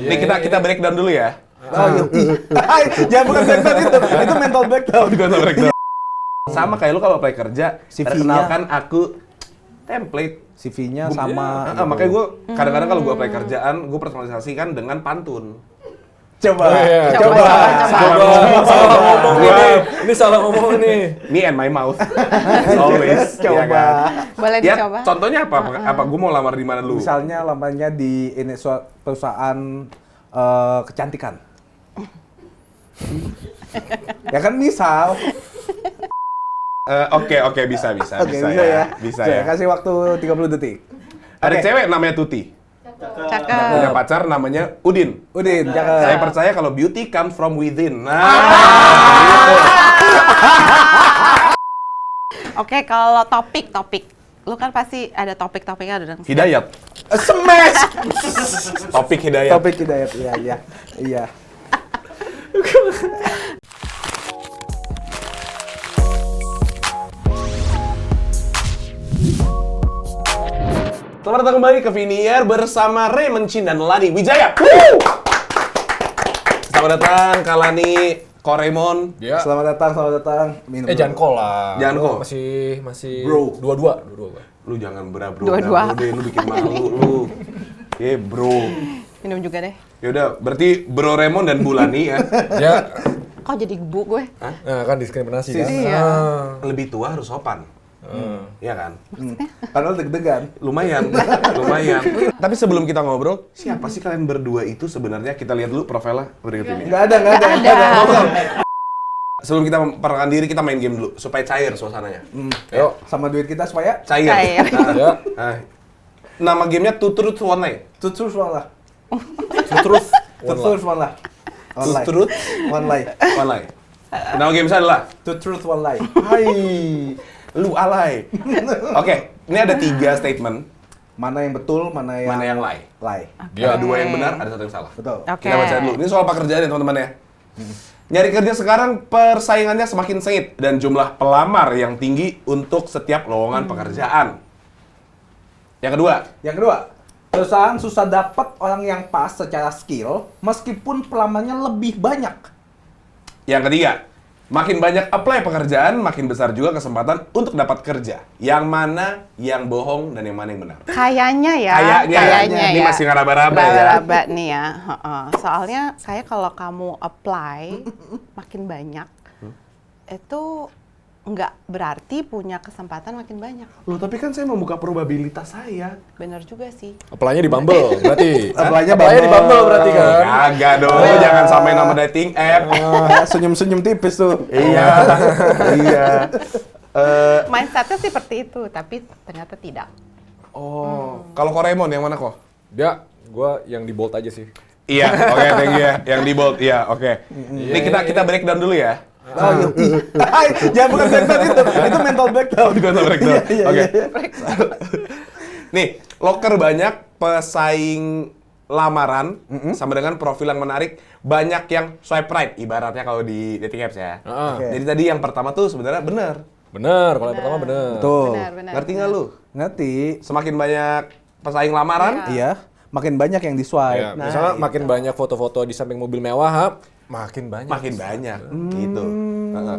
Ini kita breakdown dulu ya. Jangan bukan breakdown itu mental breakdown. Mental breakdown. Sama kayak lu kalau apply kerja, CV-nya. perkenalkan aku template. CV-nya sama. Makanya gue kadang-kadang kalau gue apply kerjaan, gue personalisasikan dengan pantun. Coba. Salah ngomong nih. Ini salah ngomong nih. Me and my mouth. Always. Coba. Ya kan? Boleh Ya, dicoba. contohnya apa? Apa gue mau lamar di mana dulu? Misalnya lamanya di ini perusahaan kecantikan. Ya kan misal. Oke, bisa ya. Bisa ya. Kasih waktu 30 detik. Ada Oke. cewek namanya Tuti. Cakep. Punya pacar namanya Udin. Udin, cakep. Saya percaya kalau beauty comes from within. Nah, Oke, kalau topik. Lu kan pasti ada topik-topiknya dong. Hidayat. Smash. Topik Hidayat. Topik hidayat, iya. Selamat datang kembali ke Viniar bersama Raymond Chin dan Lani Wijaya. Selamat datang Kalani, Koremon. Ya. Selamat datang. Minum. Jangan call lah. Jangan Lu call. Masih Bro. dua. Lu jangan bro Dua-dua. deh, lu bikin malu lu. Bro. Minum juga deh. Yaudah, berarti Bro Raymond dan Bu Lani ya. Ya. Kok jadi bu gue? Nah, kan diskriminasi kan. Iya. Lebih tua harus sopan. Iya kan? Karena deg-degan. Lumayan. Tapi sebelum kita ngobrol, siapa sih kalian berdua itu sebenarnya? Kita lihat dulu profilnya berikut ini. Nggak ada. Sebelum kita memperkenalkan diri, kita main game dulu supaya cair suasananya. Yuk. Sama duit kita supaya Cair. Cair. Ya. Nah, nama gamenya Two Truths One Lie. tutur malah. Terus. Tutur malah. Two Truths One lie. One Lie. Nama game saya adalah Two truth, one lie. Hai, lu alay. Oke, ini ada 3 statement. Mana yang betul, mana yang lie? lie. Ada 2 yang benar, ada 1 yang salah. Betul. Oke. Kita baca dulu. Ini soal pekerjaan ya teman-teman ya. Nyari kerja sekarang persaingannya semakin sengit dan jumlah pelamar yang tinggi untuk setiap lowongan pekerjaan. Yang kedua, perusahaan susah dapat orang yang pas secara skill meskipun pelamarnya lebih banyak. Yang ketiga, makin banyak apply pekerjaan, makin besar juga kesempatan untuk dapat kerja. Yang mana yang bohong dan yang mana yang benar? Kayaknya ya. Ini ya. masih ngeraba-raba ya. Raba-raba nih ya. Soalnya kayak kalau kamu apply makin banyak, itu nggak berarti punya kesempatan makin banyak. Loh, tapi kan saya membuka probabilitas saya. Bener juga sih. Apply-nya di Bumble berarti. Apply-nya Apply-nya di Bumble berarti kan. Kagak dong, jangan sampai nama dating app. Senyum-senyum tipis tuh. Iya. Mindsetnya seperti itu, tapi ternyata tidak. Oh, kalau Koremon yang mana kok? Ya, gua yang di bold aja sih. Iya, oke, thank you ya. Yang di bold, iya, oke. Ini kita breakdown dulu ya. Jangan bukan breakdown itu mental breakdown. Mental breakdown. Iya, Oke. iya. Nih, loker banyak, pesaing lamaran, sama dengan profil yang menarik, banyak yang swipe right, ibaratnya kalau di dating apps ya. Oke. Jadi tadi yang pertama tuh sebenarnya benar. Bener, kalau yang pertama bener. Betul. Benar. Ngerti nggak lu? Ngerti. Semakin banyak pesaing lamaran, Iya, makin banyak yang di swipe. Ya, misalnya makin banyak foto-foto di samping mobil mewah, makin banyak. makin banyak gitu.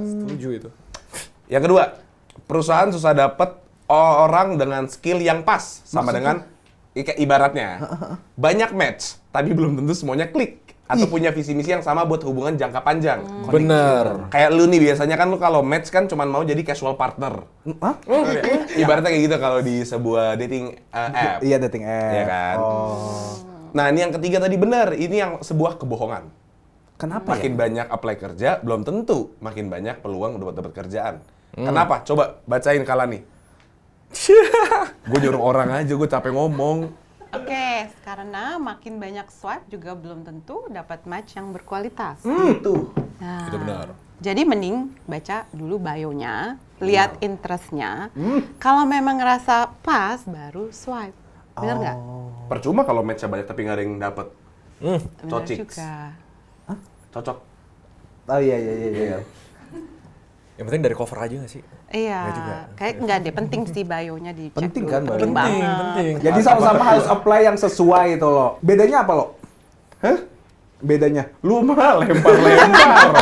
Setuju itu. Yang kedua, perusahaan susah dapat orang dengan skill yang pas sama dengan ibaratnya banyak match, tapi belum tentu semuanya klik atau punya visi misi yang sama buat hubungan jangka panjang. Bener. Kayak lu nih biasanya kan lu kalau match kan cuman mau jadi casual partner. Hah? Ibaratnya kayak gitu kalau di sebuah dating app. Iya, dating app. Iya kan? Oh. Nah, ini yang ketiga tadi benar, ini yang sebuah kebohongan. Kenapa Makin banyak apply kerja, belum tentu makin banyak peluang untuk dapat kerjaan. Kenapa? Coba bacain Kalani. Gue nyuruh orang aja, gue capek ngomong. Oke, karena makin banyak swipe juga belum tentu dapat match yang berkualitas. Itu. Nah, Itu benar. Jadi mending baca dulu bio-nya, lihat interest-nya. Kalau memang ngerasa pas, baru swipe. Bener nggak? Percuma kalau match-nya banyak tapi nggak ada yang dapet. Bener Cocik. juga. Cocok. Oh iya. Yang penting dari cover aja nggak sih? Iya, Nggak juga. kayak nggak deh, penting sih bio-nya dicek Penting dulu. kan, bio? Penting banget. Penting. Jadi sama-sama harus apply yang sesuai itu loh. Bedanya apa loh? Hah? Bedanya? Lu mah lempar-lempar.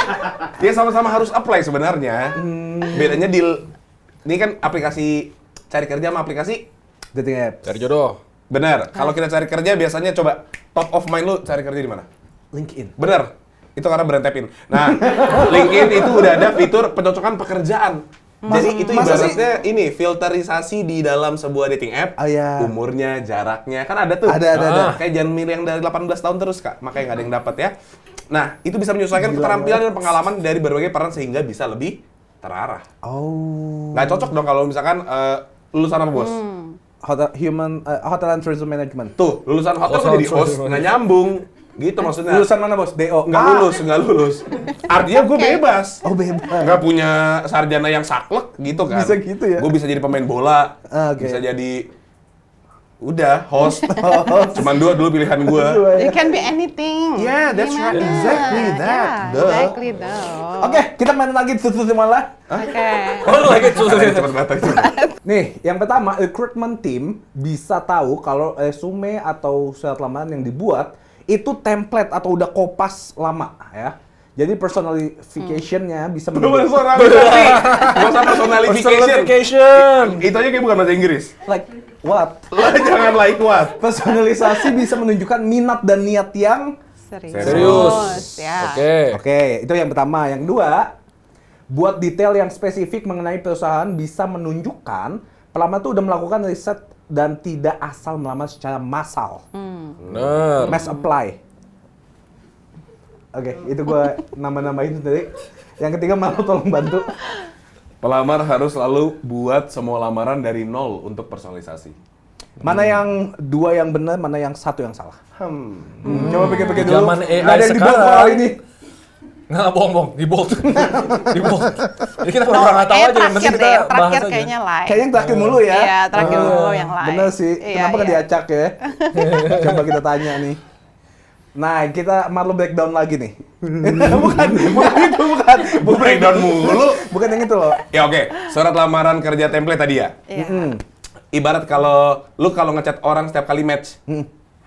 Ya sama-sama harus apply sebenarnya. Bedanya ini kan aplikasi cari kerja sama aplikasi Dating apps. Cari jodoh. bener. Kalau kita cari kerja biasanya coba top of mind lu cari kerja di mana? LinkedIn. Bener. Itu karena berentepin. Nah, LinkedIn itu udah ada fitur pencocokan pekerjaan. Jadi itu masa ibaratnya ini filterisasi di dalam sebuah dating app. Oh, iya. Umurnya, jaraknya, kan ada tuh. Ada. Kayak jangan milih yang dari 18 tahun terus, Kak. Makanya nggak ada yang dapat ya. Nah, itu bisa menyesuaikan keterampilan dan pengalaman dari berbagai peran sehingga bisa lebih terarah. Oh. Nggak cocok dong kalau misalkan lulusan apa, Bos? Hotel and Tourism Management. Tuh, lulusan hotel kok jadi host, nggak nyambung. Gitu maksudnya. Lulusan mana, Bos? DO. Nggak lulus. Artinya gue bebas. Oh, bebas. Nggak punya sarjana yang saklek gitu kan. Bisa gitu ya? Gue bisa jadi pemain bola, Oke. bisa jadi host. Cuman dulu pilihan gue. It can be anything. Yeah, that's right. Gimana? Exactly that. Yeah, Duh. exactly that. Oke, kita main lagi susu malah. Oke. Oh, lu lagi susah. Cepet banget itu. Nih, yang pertama, recruitment team bisa tahu kalau resume atau surat lamaran yang dibuat itu template atau udah kopas lama ya. Jadi personalification-nya bisa Personalisasi. Gak usah personalification. Itu aja kayak bukan bahasa Inggris. like what? Lah jangan like what. Personalisasi bisa menunjukkan minat dan niat yang Serius. Ya. Oke, itu yang pertama. Yang kedua, buat detail yang spesifik mengenai perusahaan bisa menunjukkan pelamar tuh udah melakukan riset dan tidak asal melamar secara massal. Bener. Mass apply. Oke, itu gua nama-namain tadi. Yang ketiga, Malu tolong bantu. Pelamar harus selalu buat semua lamaran dari nol untuk personalisasi. Mana yang dua yang benar, mana yang satu yang salah. Coba pikir-pikir dulu. Zaman AI Nggak ada yang di bold sekarang. kalau ini. Nggak, bohong. Di bold. Di bold. Jadi kita No, pernah nggak tahu kayaknya aja, yang penting terakhir kita deh, yang bahas terakhir aja. kayaknya live. Kayaknya yang terakhir mulu ya. Iya, terakhir dulu yang lain. Bener sih. Iya, Kenapa nggak iya. diacak ya? Coba kita tanya nih. Nah, kita Marlo breakdown lagi nih. bukan itu, bukan. Bu breakdown mulu. Bukan yang itu loh. Ya oke, surat lamaran kerja template tadi ya. Iya. Ibarat kalau ngechat orang setiap kali match.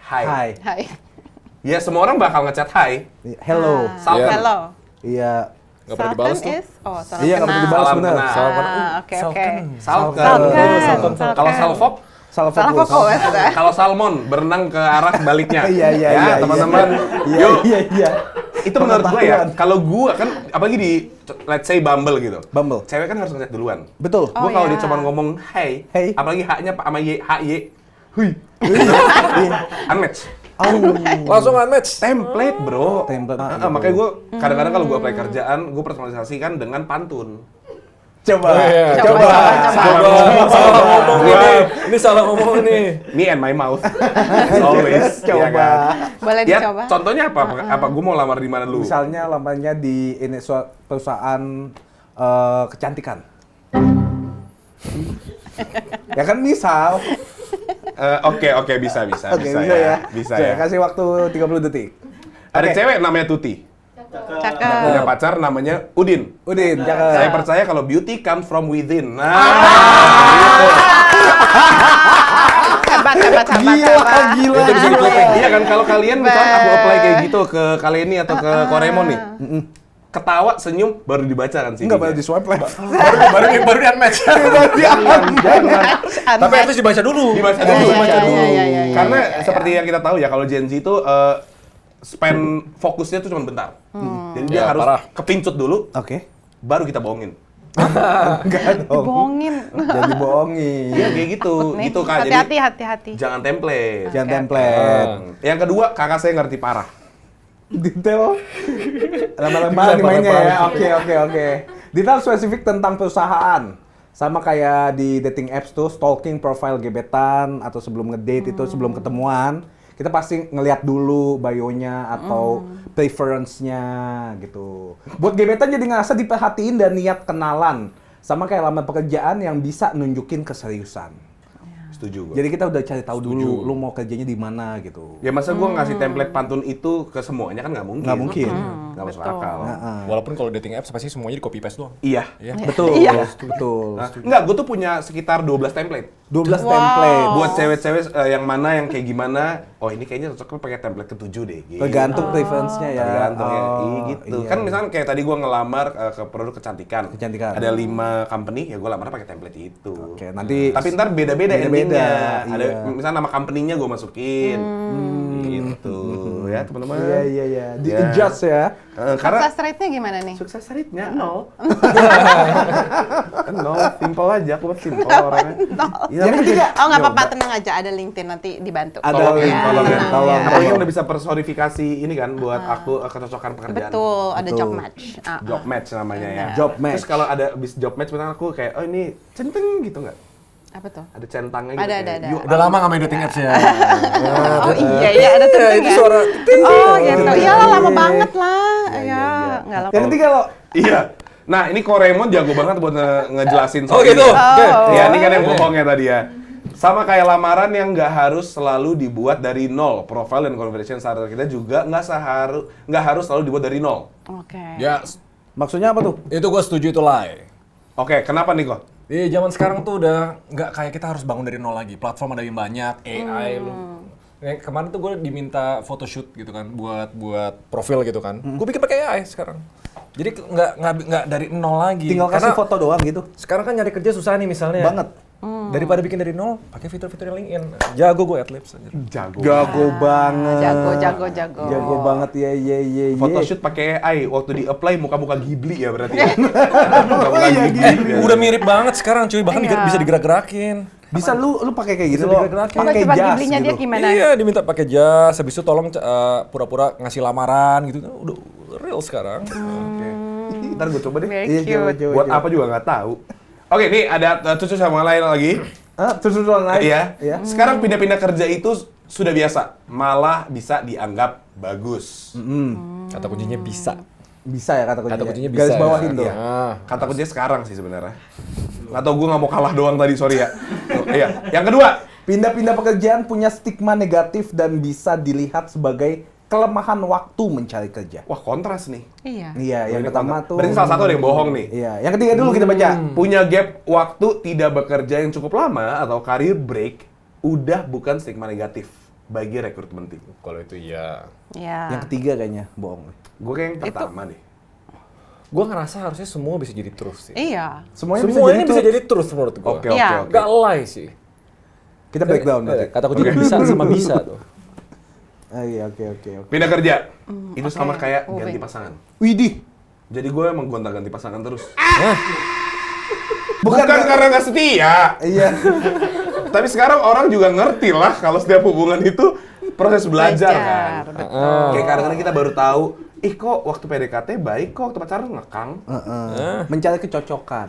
Hai. Hai. Hai. Ya semua orang bakal ngechat hai. Hello. Salken. Hello. Iya. Nggak pernah dibalas tuh. Is, salam Iya, nggak pernah kenal. dibalas Salam bener. kenal. Salam Oke, oke. Salken. Salken. Kalau salfok, Salah Salah fokus. fokus. kalau salmon berenang ke arah baliknya. Iya, teman-teman. Iya, Yuk, iya. itu menurut gue ya. Pengetahuan. Kalau gue kan apalagi di let's say Bumble gitu. Bumble. Cewek kan harus ngechat duluan. Betul. Gue Oh, kalau iya. dia cuma ngomong hey, Hey. apalagi haknya sama y, Hui. unmatch. Langsung unmatch. Template bro. Template. Makanya gue kadang-kadang kalau gue apply kerjaan, gue personalisasikan dengan pantun. Coba. Iya, Coba. Salah ngomong nih. Ini salah ngomong nih. Me and my mouth. As always. Coba. Iya kan? Boleh Ya, dicoba. contohnya apa? Apa gue mau lamar di mana dulu? Misalnya lamanya di ini perusahaan kecantikan. Ya kan misal. Oke, bisa Oke, bisa ya. Bisa Oke, ya. Kasih waktu 30 detik. Ada Oke. cewek namanya Tuti. Cakep. Punya pacar namanya Udin. Udin, cakep. Saya percaya kalau beauty comes from within. Nah, Hebat. Gila. Itu bisa diklipin. iya kan kalau kalian misalnya aku apply kayak gitu ke Kaleni atau ke Koremon nih. Ketawa, senyum, baru dibaca kan sih. Enggak, baru di swipe left. Baru di unmatch. Tapi harus dibaca dulu. Dibaca Iya, dulu. iya, Baca iya, dulu. iya, iya, iya, Karena iya. seperti yang kita tahu ya kalau Gen Z itu spend fokusnya tuh cuma bentar. Jadi dia Ya, harus parah. kepincut dulu, Oke. baru kita bohongin. Enggak dong. Bohongin. Jadi bohongin. Iya kayak gitu. Nih, Gitu Kak. Jadi hati-hati. jangan template. Jangan Oke. template. Yang kedua, kakak saya ngerti parah. Detail. Lama-lama mainnya ya. Oke. Detail spesifik tentang perusahaan. Sama kayak di dating apps tuh, stalking profile gebetan atau sebelum ngedate itu sebelum ketemuan, kita pasti ngeliat dulu bio-nya atau preference-nya gitu. Buat gebetan jadi ngerasa diperhatiin dan niat kenalan. Sama kayak lamar pekerjaan yang bisa nunjukin keseriusan. Setuju gua. Jadi kita udah cari tahu dulu, lu mau kerjanya di mana gitu. Ya masa gua ngasih template pantun itu ke semuanya kan nggak mungkin. Nggak mungkin. Nggak masuk betul. akal. Walaupun kalau dating apps pasti semuanya di copy paste doang. Iya. Iya. Betul, Iya. betul. Nah, enggak, gue tuh punya sekitar 12 template. 12 Wow. template. Buat cewek-cewek yang mana yang kayak gimana, oh ini kayaknya cocok pakai template ke-7 deh. Gitu. Tergantung preference-nya ya. Tergantung ya, Oh, gitu. iya. Kan misalkan kayak tadi gue ngelamar ke produk kecantikan. Kecantikan. Ada 5 company, ya gue lamar pakai template itu. Oke, nanti Tapi ntar beda-beda beda-beda, endingnya. Ada iya. misalnya nama company-nya gue masukin. Gitu ya teman-teman. Iya. Di Ya. adjust ya. Karena Success rate-nya gimana nih? sukses rate-nya 0. 0, simple aja, aku simple orangnya. Ya, Yang ketiga, Oh nggak apa-apa, tenang aja, ada LinkedIn nanti dibantu. Ada tolong link, ya, tolong ya, tenang tolong. ya. Apalagi udah bisa personifikasi ini kan buat aku kecocokan pekerjaan. Betul, ada Betul. job match. Job match namanya ya. Job match. Terus kalau ada bis job match misalnya aku kayak oh ini centeng gitu nggak? Apa tuh? Ada centangnya gitu. Ada, kayak, ada. "Yuk, Udah lama nggak main dating apps ya. Oh iya, ada tuh itu suara Oh gitu, iyalah lama banget lah. Ya, nggak lama. Yang ketiga lo. Iya. Nah, ini Koremon jago banget buat ngejelasin soal Oh gitu. ini. Oke. Ya, ini kan yang bohongnya tadi ya. Sama kayak lamaran yang nggak harus selalu dibuat dari nol. Profile dan conversation starter kita juga nggak harus selalu dibuat dari nol. Oke. Ya, Maksudnya apa tuh? itu gue setuju itu lie. Oke, kenapa nih kok? Di zaman sekarang tuh udah nggak kayak kita harus bangun dari nol lagi. Platform ada yang banyak, AI lu. Kemarin tuh gue diminta photoshoot gitu kan, buat profil gitu kan. Gue bikin pakai AI sekarang. Jadi nggak dari nol lagi. Tinggal kasih foto doang gitu. Sekarang kan nyari kerja susah nih misalnya. Banget. Daripada bikin dari nol, pakai fitur-fitur LinkedIn. Jago gue Adlibs aja. Jago banget. Jago. Jago banget ya. Photoshoot pakai AI waktu di apply muka-muka Ghibli ya berarti. Ya? Muka-muka Ghibli. Udah mirip banget sekarang cuy, bahkan Iya. bisa digerak-gerakin. Bisa lu pakai kayak gitu Bisa loh. digerak-gerakin. Coba Pakai coba jas Ghibli-nya dia gitu. gimana? Iya, diminta pakai jas, habis itu tolong pura-pura ngasih lamaran gitu. Udah real sekarang. Oke. Ntar gue coba deh. Very Iya, cute. Buat apa juga nggak tahu. Oke, nih ada cucu sama lain lagi. Terus lain. Iya. Sekarang pindah-pindah kerja itu sudah biasa, malah bisa dianggap bagus. Kata kuncinya bisa. Bisa ya kata kuncinya. Kata kuncinya Garis bisa, bawahin ya. tuh. Iya. Kata kuncinya sekarang sih sebenarnya. Atau gue nggak mau kalah doang tadi, sorry ya. Iya. Yang kedua, Pindah-pindah pekerjaan punya stigma negatif dan bisa dilihat sebagai kelemahan waktu mencari kerja. wah kontras nih. Iya. Iya, yang Ini pertama kontras. tuh. Berarti salah satu ada yang bohong nih. Iya, yang ketiga dulu kita baca. Punya gap waktu tidak bekerja yang cukup lama atau career break udah bukan stigma negatif bagi rekrutmen tim. Kalau itu iya. Iya. Yang ketiga kayaknya bohong. Gue kayak yang pertama deh. Gue ngerasa harusnya semua bisa jadi truth sih. Iya. Semuanya, Semuanya bisa truth. jadi truth menurut gue. Oke, Iya. oke, oke. Gak lie sih. Kita breakdown berarti. Kata kuncinya bisa sama bisa tuh. Iya, oke. Pindah kerja, itu sama oke. kayak Moving. ganti pasangan. Widih. Jadi gue emang gonta-ganti pasangan terus. Hah? Bukan karena nggak setia, Iya. tapi sekarang orang juga ngerti lah kalau setiap hubungan itu proses belajar kan. Betul. Kayak kadang-kadang kita baru tahu, ih kok waktu PDKT baik, kok waktu pacaran ngekang. Mencari kecocokan.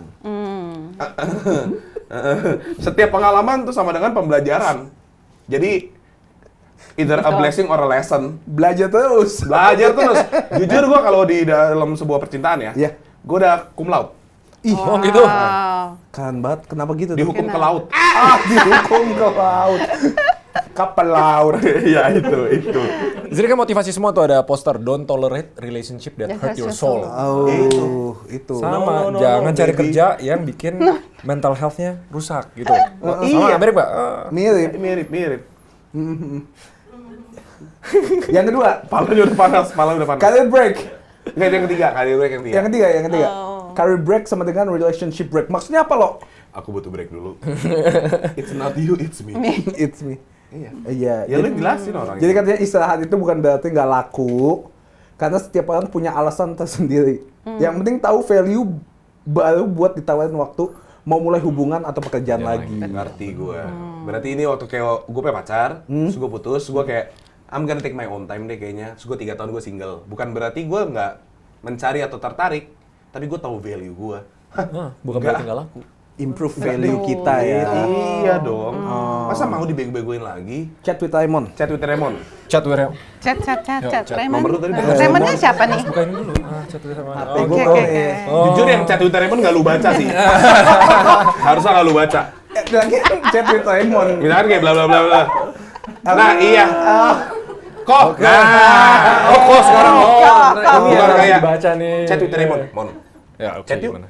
Setiap pengalaman tuh sama dengan pembelajaran. Jadi either a blessing or a lesson. Belajar terus. Belajar terus. Jujur gue kalau di dalam sebuah percintaan ya, Iya. gue udah cum laude. Ih, Oh gitu. Wow. keren banget. Kenapa gitu? tuh? Dihukum ke laut. Dihukum ke laut. Kapal laut. Ya itu. Jadi kan motivasi semua tuh ada poster don't tolerate relationship that That hurt hurts your your soul. Oh, itu. Sama, No, jangan cari baby. kerja yang bikin mental health-nya rusak gitu. Sama, iya. mirip Pak. Mirip. Mirip. Yang kedua, Palanya udah panas. career break. Enggak, itu yang ketiga. Career break yang ketiga. Yang ketiga. Career break sama dengan relationship break. Maksudnya apa lo? Aku butuh break dulu. It's not you, it's me. It's me. Iya. Iya. Ya lu jelasin orang. Jadi katanya istirahat itu bukan berarti nggak laku, karena setiap orang punya alasan tersendiri. Yang penting tahu value baru buat ditawarin waktu mau mulai hubungan atau pekerjaan lagi. Ngerti gue. Berarti ini waktu kayak gue punya pacar, terus gue putus, gue kayak I'm gonna take my own time deh kayaknya. Terus gue 3 tahun gue single. Bukan berarti gue nggak mencari atau tertarik, tapi gue tahu value gue. Bukan Enggak. berarti nggak laku. Improve value kita ya. Iya dong. Masa mau dibego-begoin lagi? Chat with Raymond. Chat with Raymond. Chat where Chat. chat. Raymond. Nomor lu tadi berapa? Raymondnya siapa nih? bukain dulu. Chat where sama. Gue Oke. Jujur yang chat with Raymond nggak lu baca sih. Harusnya nggak lu baca. Lagi chat with Raymond. Misalkan kayak bla bla bla bla. Nah iya. Kok? Nah, kok sekarang kok? Bukan kayak dibaca nih. chat Twitter Mon. Ya, oke, Chat yuk. gimana?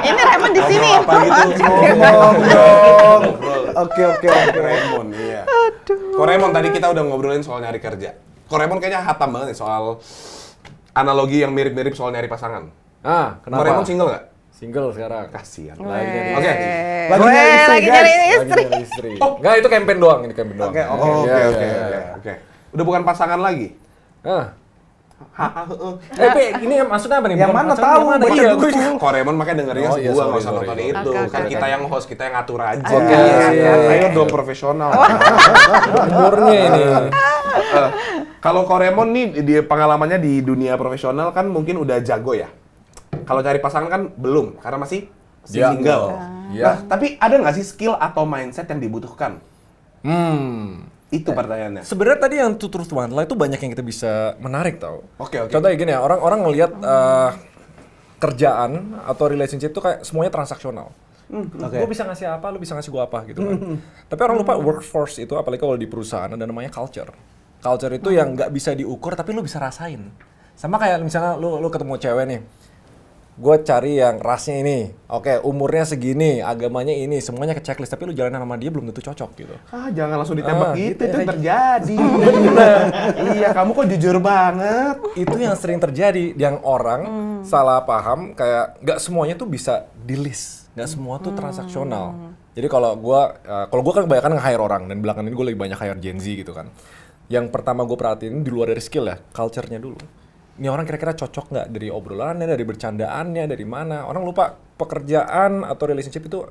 Ini Raymond di sini. Apa gitu? Ngomong dong. Oke. Koremon, iya. Koremon, tadi kita udah ngobrolin soal nyari kerja. Koremon kayaknya hatam banget nih soal analogi yang mirip-mirip soal nyari pasangan. Kenapa? Koremon single nggak? Single sekarang. Kasian. Lagi nyari Oke. Lagi nyari istri, lagi guys. nyari Lagi istri. nyari istri. Enggak, itu campaign doang, ini campaign doang. Oke. Oke. Udah bukan pasangan lagi. Ini maksudnya apa nih? Yang Bukan mana pasangan, tahu, yang mana? baca Iya, dulu. gue juga. Koremon makanya dengerinnya Oh, iya, gua, nggak sorry, usah nonton sorry. itu. Oke, Kan oke. kita yang host, kita yang ngatur aja. Oke, Kan? siap. Ayo dong profesional. Umurnya ini. Kalau Koremon nih di pengalamannya di dunia profesional kan mungkin udah jago ya. Kalau cari pasangan kan belum, karena masih Dia single. Iya. Nah, tapi ada nggak sih skill atau mindset yang dibutuhkan? Itu pertanyaannya. Sebenarnya tadi yang Two Truth One Lie itu banyak yang kita bisa menarik tau. Oke. Contohnya gini ya, orang ngelihat kerjaan atau relationship itu kayak semuanya transaksional. Gue bisa ngasih apa, lu bisa ngasih gue apa gitu kan. Tapi orang lupa workforce itu, apalagi kalau di perusahaan ada namanya culture. Culture itu yang nggak bisa diukur tapi lu bisa rasain. Sama kayak misalnya lu ketemu cewek nih. Gue cari yang rasnya ini, oke, umurnya segini, agamanya ini, semuanya ke checklist, tapi lu jalanan sama dia belum tentu cocok gitu. Jangan langsung ditembak gitu gitu, ya. itu yang terjadi. Iya, kamu kok jujur banget. Itu yang sering terjadi, yang orang salah paham, kayak nggak semuanya tuh bisa di list, nggak semua tuh transaksional. Jadi kalau gue kan kebanyakan nge-hire orang, dan belakangan ini gue lagi banyak hire Gen Z gitu kan. Yang pertama gue perhatiin di luar dari skill ya, culture-nya dulu. Ini orang kira-kira cocok nggak dari obrolannya, dari bercandaannya, dari mana. Orang lupa pekerjaan atau relationship itu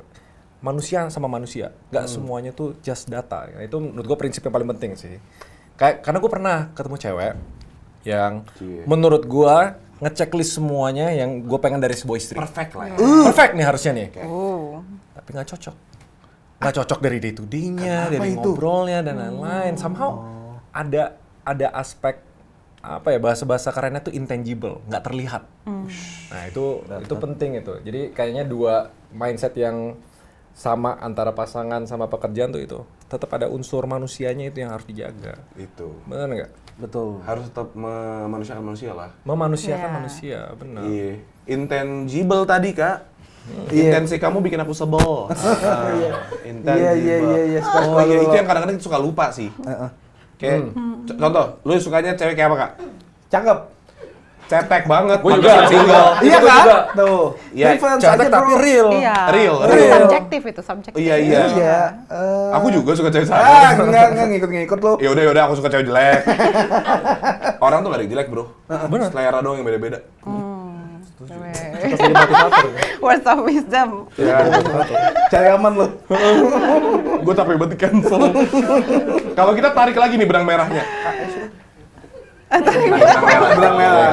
manusia sama manusia. Nggak semuanya tuh just data. Nah, itu menurut gue prinsip yang paling penting sih. Karena gue pernah ketemu cewek yang menurut gue ngechecklist semuanya yang gue pengen dari sebuah istri. Perfect lah ya. Perfect nih harusnya nih. Oh. Tapi nggak cocok. Nggak cocok dari day to day-nya, dari ngobrolnya, dan lain-lain. Somehow ada aspek apa ya, bahasa kerennya tuh intangible, nggak terlihat. Nah itu penting itu. Jadi kayaknya dua mindset yang sama antara pasangan sama pekerjaan tuh itu tetap ada unsur manusianya itu yang harus dijaga. Itu. Benar nggak? Betul. Harus tetap memanusiakan manusia lah. Memanusiakan Iya. manusia, benar. Iya. Intangible tadi, Kak. Intensi kamu bikin aku sebel. Intangible. Iya. Oh iya, itu yang kadang-kadang kita suka lupa sih. Kayak contoh, lu sukanya cewek kayak apa, Kak? Cakep. Cetek banget. Gua juga pantesan single. Iya gua kan? juga. Tuh. Iya, Preference Cetek aja, tapi bro. real. Iya. Real. Subjektif itu, subjektif. Iya. Iya. Aku juga suka cewek sadar. Enggak ngikut lu. Ya udah aku suka cewek jelek. Orang tuh gak ada yang jelek, Bro. Bener. Selera doang yang beda-beda. Words of wisdom. Ya, Cari aman lu. gue capek banget di cancel. Kalau kita tarik lagi nih benang merahnya. Benang merah.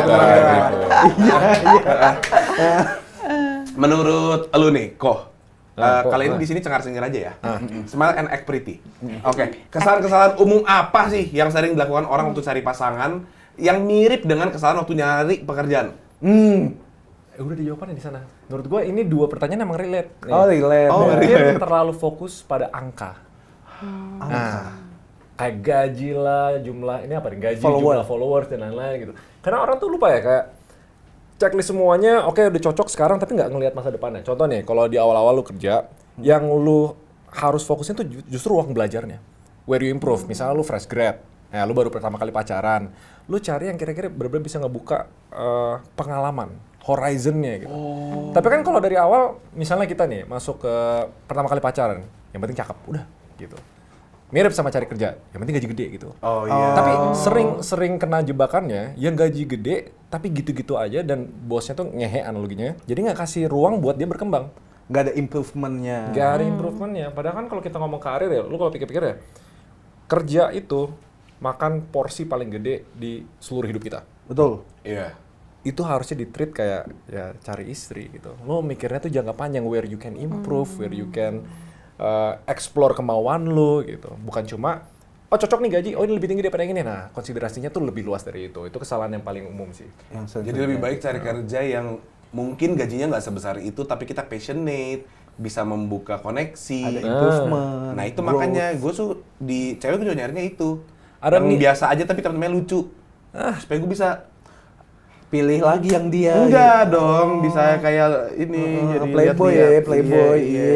Menurut lu nih, kali ini di sini cengar-cengir aja ya. Smile and act pretty. Oke, kesalahan-kesalahan umum apa sih yang sering dilakukan orang waktu cari pasangan yang mirip dengan kesalahan waktu nyari pekerjaan? Udah dijawabannya di sana. Menurut gue ini dua pertanyaan emang relate. nih. Oh, relate. Mungkin terlalu fokus pada angka. Nah, kayak gaji lah, jumlah ini apa nih? Gaji, jumlah followers dan lain-lain gitu. Karena orang tuh lupa ya kayak checklist semuanya, oke udah cocok sekarang tapi nggak ngelihat masa depannya. Contoh nih, kalau di awal-awal lu kerja, yang lu harus fokusin tuh justru ruang belajarnya. Where you improve. Misalnya lu fresh grad, ya lu baru pertama kali pacaran, lu cari yang kira-kira benar-benar bisa ngebuka pengalaman, horizonnya gitu. Tapi kan kalau dari awal, misalnya kita nih masuk ke pertama kali pacaran, yang penting cakep, udah gitu. Mirip sama cari kerja, yang penting gaji gede gitu. Oh iya. Tapi sering kena jebakannya, yang gaji gede tapi gitu-gitu aja dan bosnya tuh ngehe analoginya, jadi nggak kasih ruang buat dia berkembang. Nggak ada improvementnya. Nggak ada improvementnya. Padahal kan kalau kita ngomong karir ya, lu kalau pikir-pikir ya, kerja itu makan porsi paling gede di seluruh hidup kita. Betul. Iya. Itu harusnya di-treat kayak ya cari istri gitu. Lo mikirnya tuh jangka panjang, where you can improve, where you can explore kemauan lo gitu. Bukan cuma, oh cocok nih gaji, oh ini lebih tinggi daripada yang ini. Nah, konsiderasinya tuh lebih luas dari itu. Itu kesalahan yang paling umum sih. Jadi lebih baik cari kerja yang mungkin gajinya nggak sebesar itu, tapi kita passionate, bisa membuka koneksi, Ada improvement. Nah itu growth. makanya gue di cewek gue juga nyarinya itu. Ada yang nih- biasa aja tapi temen-temennya lucu. Supaya gue bisa pilih lagi yang dia. Enggak dong, bisa kayak ini jadi Playboy lihat-lihat. ya, Playboy. Iya.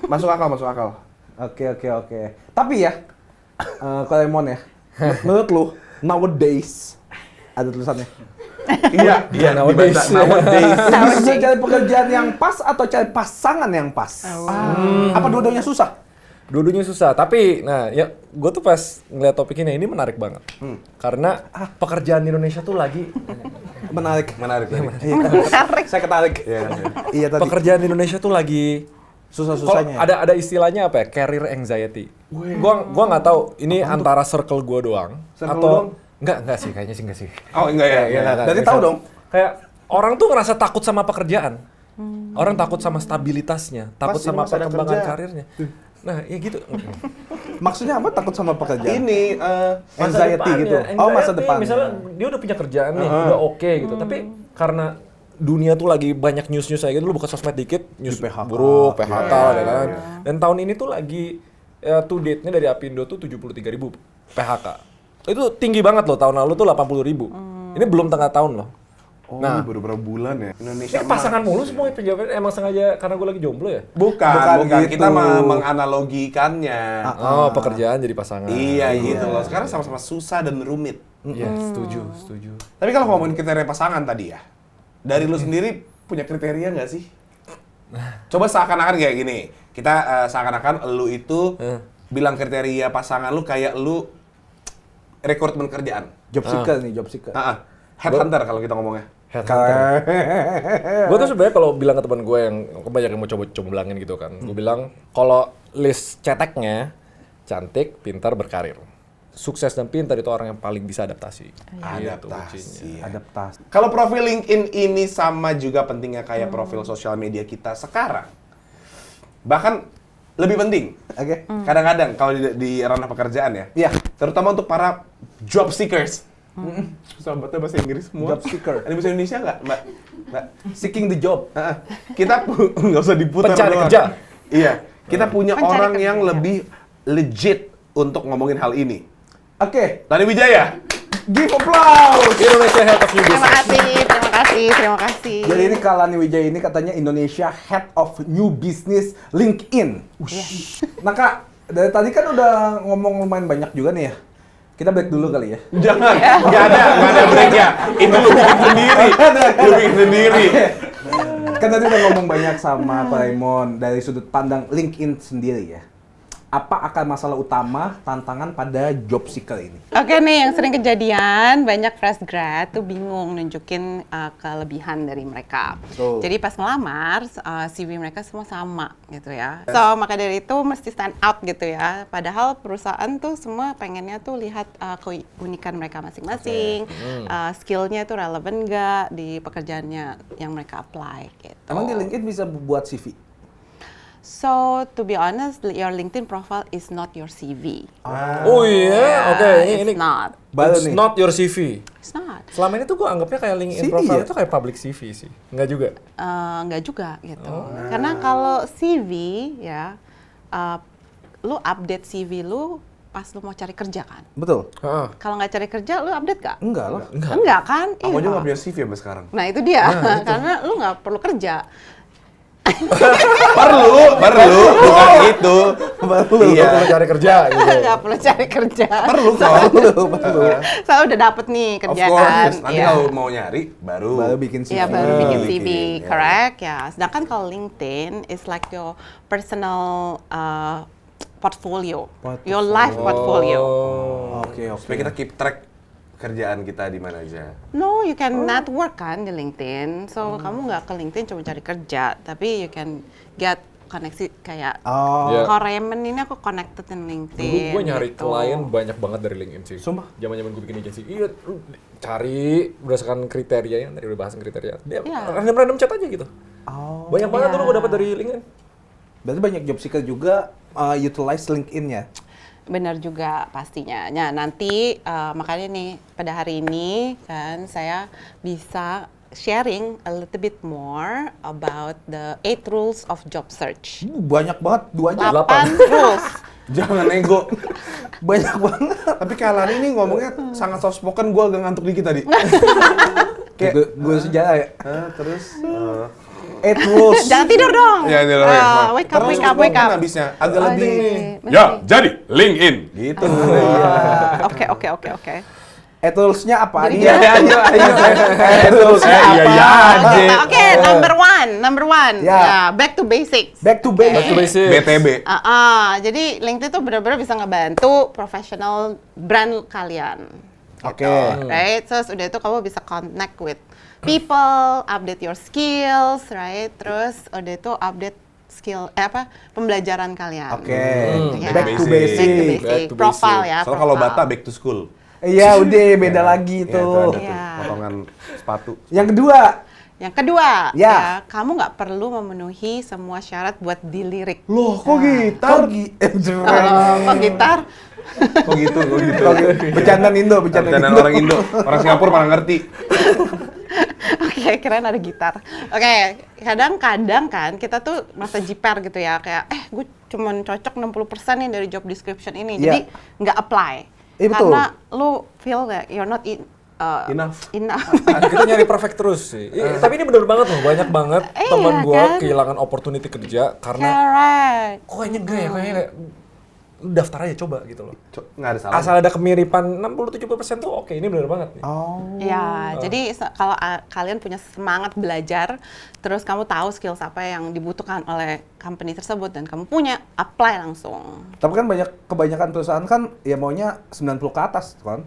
Masuk akal. Oke. Tapi ya, kalau Emon ya, menurut lu nowadays ada tulisannya. Iya, nowadays. Nowadays. Bisa cari pekerjaan yang pas atau cari pasangan yang pas? Apa dua-duanya susah? Dua-duanya susah, tapi nah ya gue tuh pas ngeliat topik ini menarik banget. Karena pekerjaan di Indonesia tuh lagi Menarik. Iya. Saya ketarik. Iya tadi. pekerjaan di Indonesia tuh lagi Susah-susahnya. Kalau ada istilahnya apa ya? Career anxiety. Gua nggak tahu ini antara circle gua doang Circle atau doang? enggak sih kayaknya sih enggak sih. Oh, enggak ya. Enggak. Berarti tahu dong. Kayak orang tuh ngerasa takut sama pekerjaan. Orang takut sama stabilitasnya, takut Pas sama ini masa ada perkembangan kerja. karirnya. Nah, ya gitu. Maksudnya apa takut sama pekerjaan? Ini Anxiety gitu. Oh, masa depan. Misalnya dia udah punya kerjaan nih, udah oke gitu. Tapi karena dunia tuh lagi banyak news-news kayak gitu, lu buka sosmed dikit, news Di PHK. buruk, PHK, kan. Dan tahun ini tuh lagi to date-nya dari Apindo tuh 73.000 PHK. Itu tinggi banget loh, tahun lalu tuh 80.000. Ini belum tengah tahun loh. Oh, Nah. ini baru berapa bulan ya? Indonesia Ini pasangan mulu semua itu jawabannya, emang sengaja karena gue lagi jomblo ya? Bukan. gitu. Kita menganalogikannya. Oh, pekerjaan jadi pasangan. Iya gitu loh. Sekarang sama-sama susah dan rumit. Iya, setuju. Tapi kalau ngomongin kriteria pasangan tadi ya, dari lu sendiri punya kriteria nggak sih? Coba seakan-akan kayak gini, kita seakan-akan lu itu bilang kriteria pasangan lu kayak lu rekrutmen kerjaan. Job seeker nih, job seeker. Headhunter kalau kita ngomongnya. Gue tuh sebenarnya kalau bilang ke teman gue yang banyak yang mau coba bilangin gitu kan, gue bilang kalau list ceteknya cantik, pintar, berkarir, sukses dan pintar itu orang yang paling bisa adaptasi. Gitu Adaptasi. kuncinya. Adaptasi. Kalau profil LinkedIn ini sama juga pentingnya kayak profil sosial media kita sekarang. Bahkan lebih penting. Oke. Kadang-kadang kalau di ranah pekerjaan ya. Iya. Terutama untuk para job seekers. Susah banget bahasa Inggris semua. Job seeker. Ada bahasa Indonesia nggak, Mbak? Mbak? Seeking the job. Kita nggak usah diputar Pencari doang. kerja. Iya. Kita punya Pencari orang kerja, yang ya. lebih legit untuk ngomongin hal ini. Oke. Tani Wijaya. Give applause. Indonesia Head of New Terima Business. terima kasih. Jadi ini Kalani Wijaya ini katanya Indonesia Head of New Business LinkedIn. Nah Kak, dari tadi kan udah ngomong lumayan banyak juga nih ya. Kita break dulu kali ya. Jangan, nggak ada breaknya. Itu lu bikin sendiri. Lu bikin sendiri. Kan tadi udah ngomong banyak sama Pak Raymond dari sudut pandang LinkedIn sendiri ya. Apa akan masalah utama tantangan pada job seeker ini? Oke nih, yang sering kejadian, banyak fresh grad tuh bingung nunjukin kelebihan dari mereka. Betul. Jadi pas ngelamar, CV mereka semua sama gitu ya. So, maka dari itu mesti stand out gitu ya. Padahal perusahaan tuh semua pengennya tuh lihat keunikan mereka masing-masing, skillnya tuh relevan nggak di pekerjaannya yang mereka apply gitu. Emang di LinkedIn bisa buat CV? So, to be honest, your LinkedIn profile is not your CV. Oh iya, oke. It's not. Baru It's nih. not your CV. It's not. Selama ini tuh gue anggapnya kayak LinkedIn CV profile ya? itu kayak public CV sih. Enggak juga. Nggak juga gitu. Karena kalau CV ya, lu update CV lu pas lu mau cari kerja kan. Betul. Heeh. Kalau nggak cari kerja, lu update gak? Enggak lah. Enggak kan? Aku aja Iya. nggak punya CV sampai sekarang. Nah itu dia, karena lu nggak perlu kerja. Perlu, bukan gitu. Iya. Perlu cari kerja gitu. Nggak perlu cari kerja. Perlu kok. Saya udah dapet nih Of kerjaan. course. Nanti Iya. kalau mau nyari Baru bikin CV. Iya baru bikin CV, bikin, ya. correct ya. Sedangkan kalau LinkedIn is like your personal portfolio, your life portfolio. Oke, oke. Supaya kita keep track kerjaan kita di mana aja. No, you can network kan di LinkedIn. So kamu nggak ke LinkedIn cuma cari kerja, tapi you can get koneksi kayak Oh. Iya. kalau Raymond ini aku connected in Dulu LinkedIn. gue nyari gitu. klien banyak banget dari LinkedIn sih. Sumpah? Zaman-zaman gue bikin agency. Iya, lu cari berdasarkan kriteria yang tadi udah bahasan kriteria. Dia Iya. random chat aja gitu. Oh. Banyak banget Iya. dulu gue dapat dari LinkedIn. Berarti banyak job seeker juga utilize LinkedIn ya? Benar juga pastinya. Nah, nanti makanya nih pada hari ini kan saya bisa sharing a little bit more about the 8 rules of job search. Banyak banget, 2 aja. 8 rules. Jangan ego. Banyak banget. Tapi Kalani ini ngomongnya sangat soft spoken, gue agak ngantuk dikit tadi. Kayak gue sejarah ya. Terus 8 rules. Jangan tidur dong. Ya, ini loh. Wake up. Kan habisnya agak Oh, lebih. mesti. Ya, jadi LinkedIn gitu. Oke. 8 rules-nya apa Jadi aja? Ayo. 8 rules-nya apa? Iya aja. Oke, number one. Ya. Ya, back to basics. Back to basics. Back to basics. BTB. Jadi LinkedIn tuh benar-benar bisa ngebantu professional brand kalian. Oke. Right? Terus udah itu kamu bisa connect with people, update your skills, right? Terus udah itu update pembelajaran kalian. Oke. Ya. Back to Basic. Back to basics. Back to Profile basic. ya. Soalnya kalau profile. Bata back to school. Iya, udah beda lagi Iya, itu. ada tuh, Iya. potongan sepatu. Yang kedua, Yang kedua, Ya. kamu nggak perlu memenuhi semua syarat buat dilirik. Loh, kok gitar? Kok gitar? Kok gitu? Bercandaan Indo, Bercandaan orang Indo. Orang Singapura mana ngerti. Oke, keren ada gitar. Oke, kadang-kadang kan kita tuh merasa jiper gitu ya, kayak gue cuman cocok 60% nih dari job description ini, Iya. jadi nggak apply. Betul. Karena lu feel that you're not Enough. Kita nyari perfect terus sih. Tapi ini bener banget loh, banyak banget Iya, teman gua kan? kehilangan opportunity kerja karena Correct. kok kayaknya enggak ya, kayaknya kayak lu daftar aja coba gitu loh. Nggak ada salah. Asal ada kemiripan 60-70% tuh oke, ini bener banget nih. Oh. Ya, jadi kalau kalian punya semangat belajar, terus kamu tahu skills apa yang dibutuhkan oleh company tersebut dan kamu punya, apply langsung. Tapi kan kebanyakan perusahaan kan ya maunya 90 ke atas kan.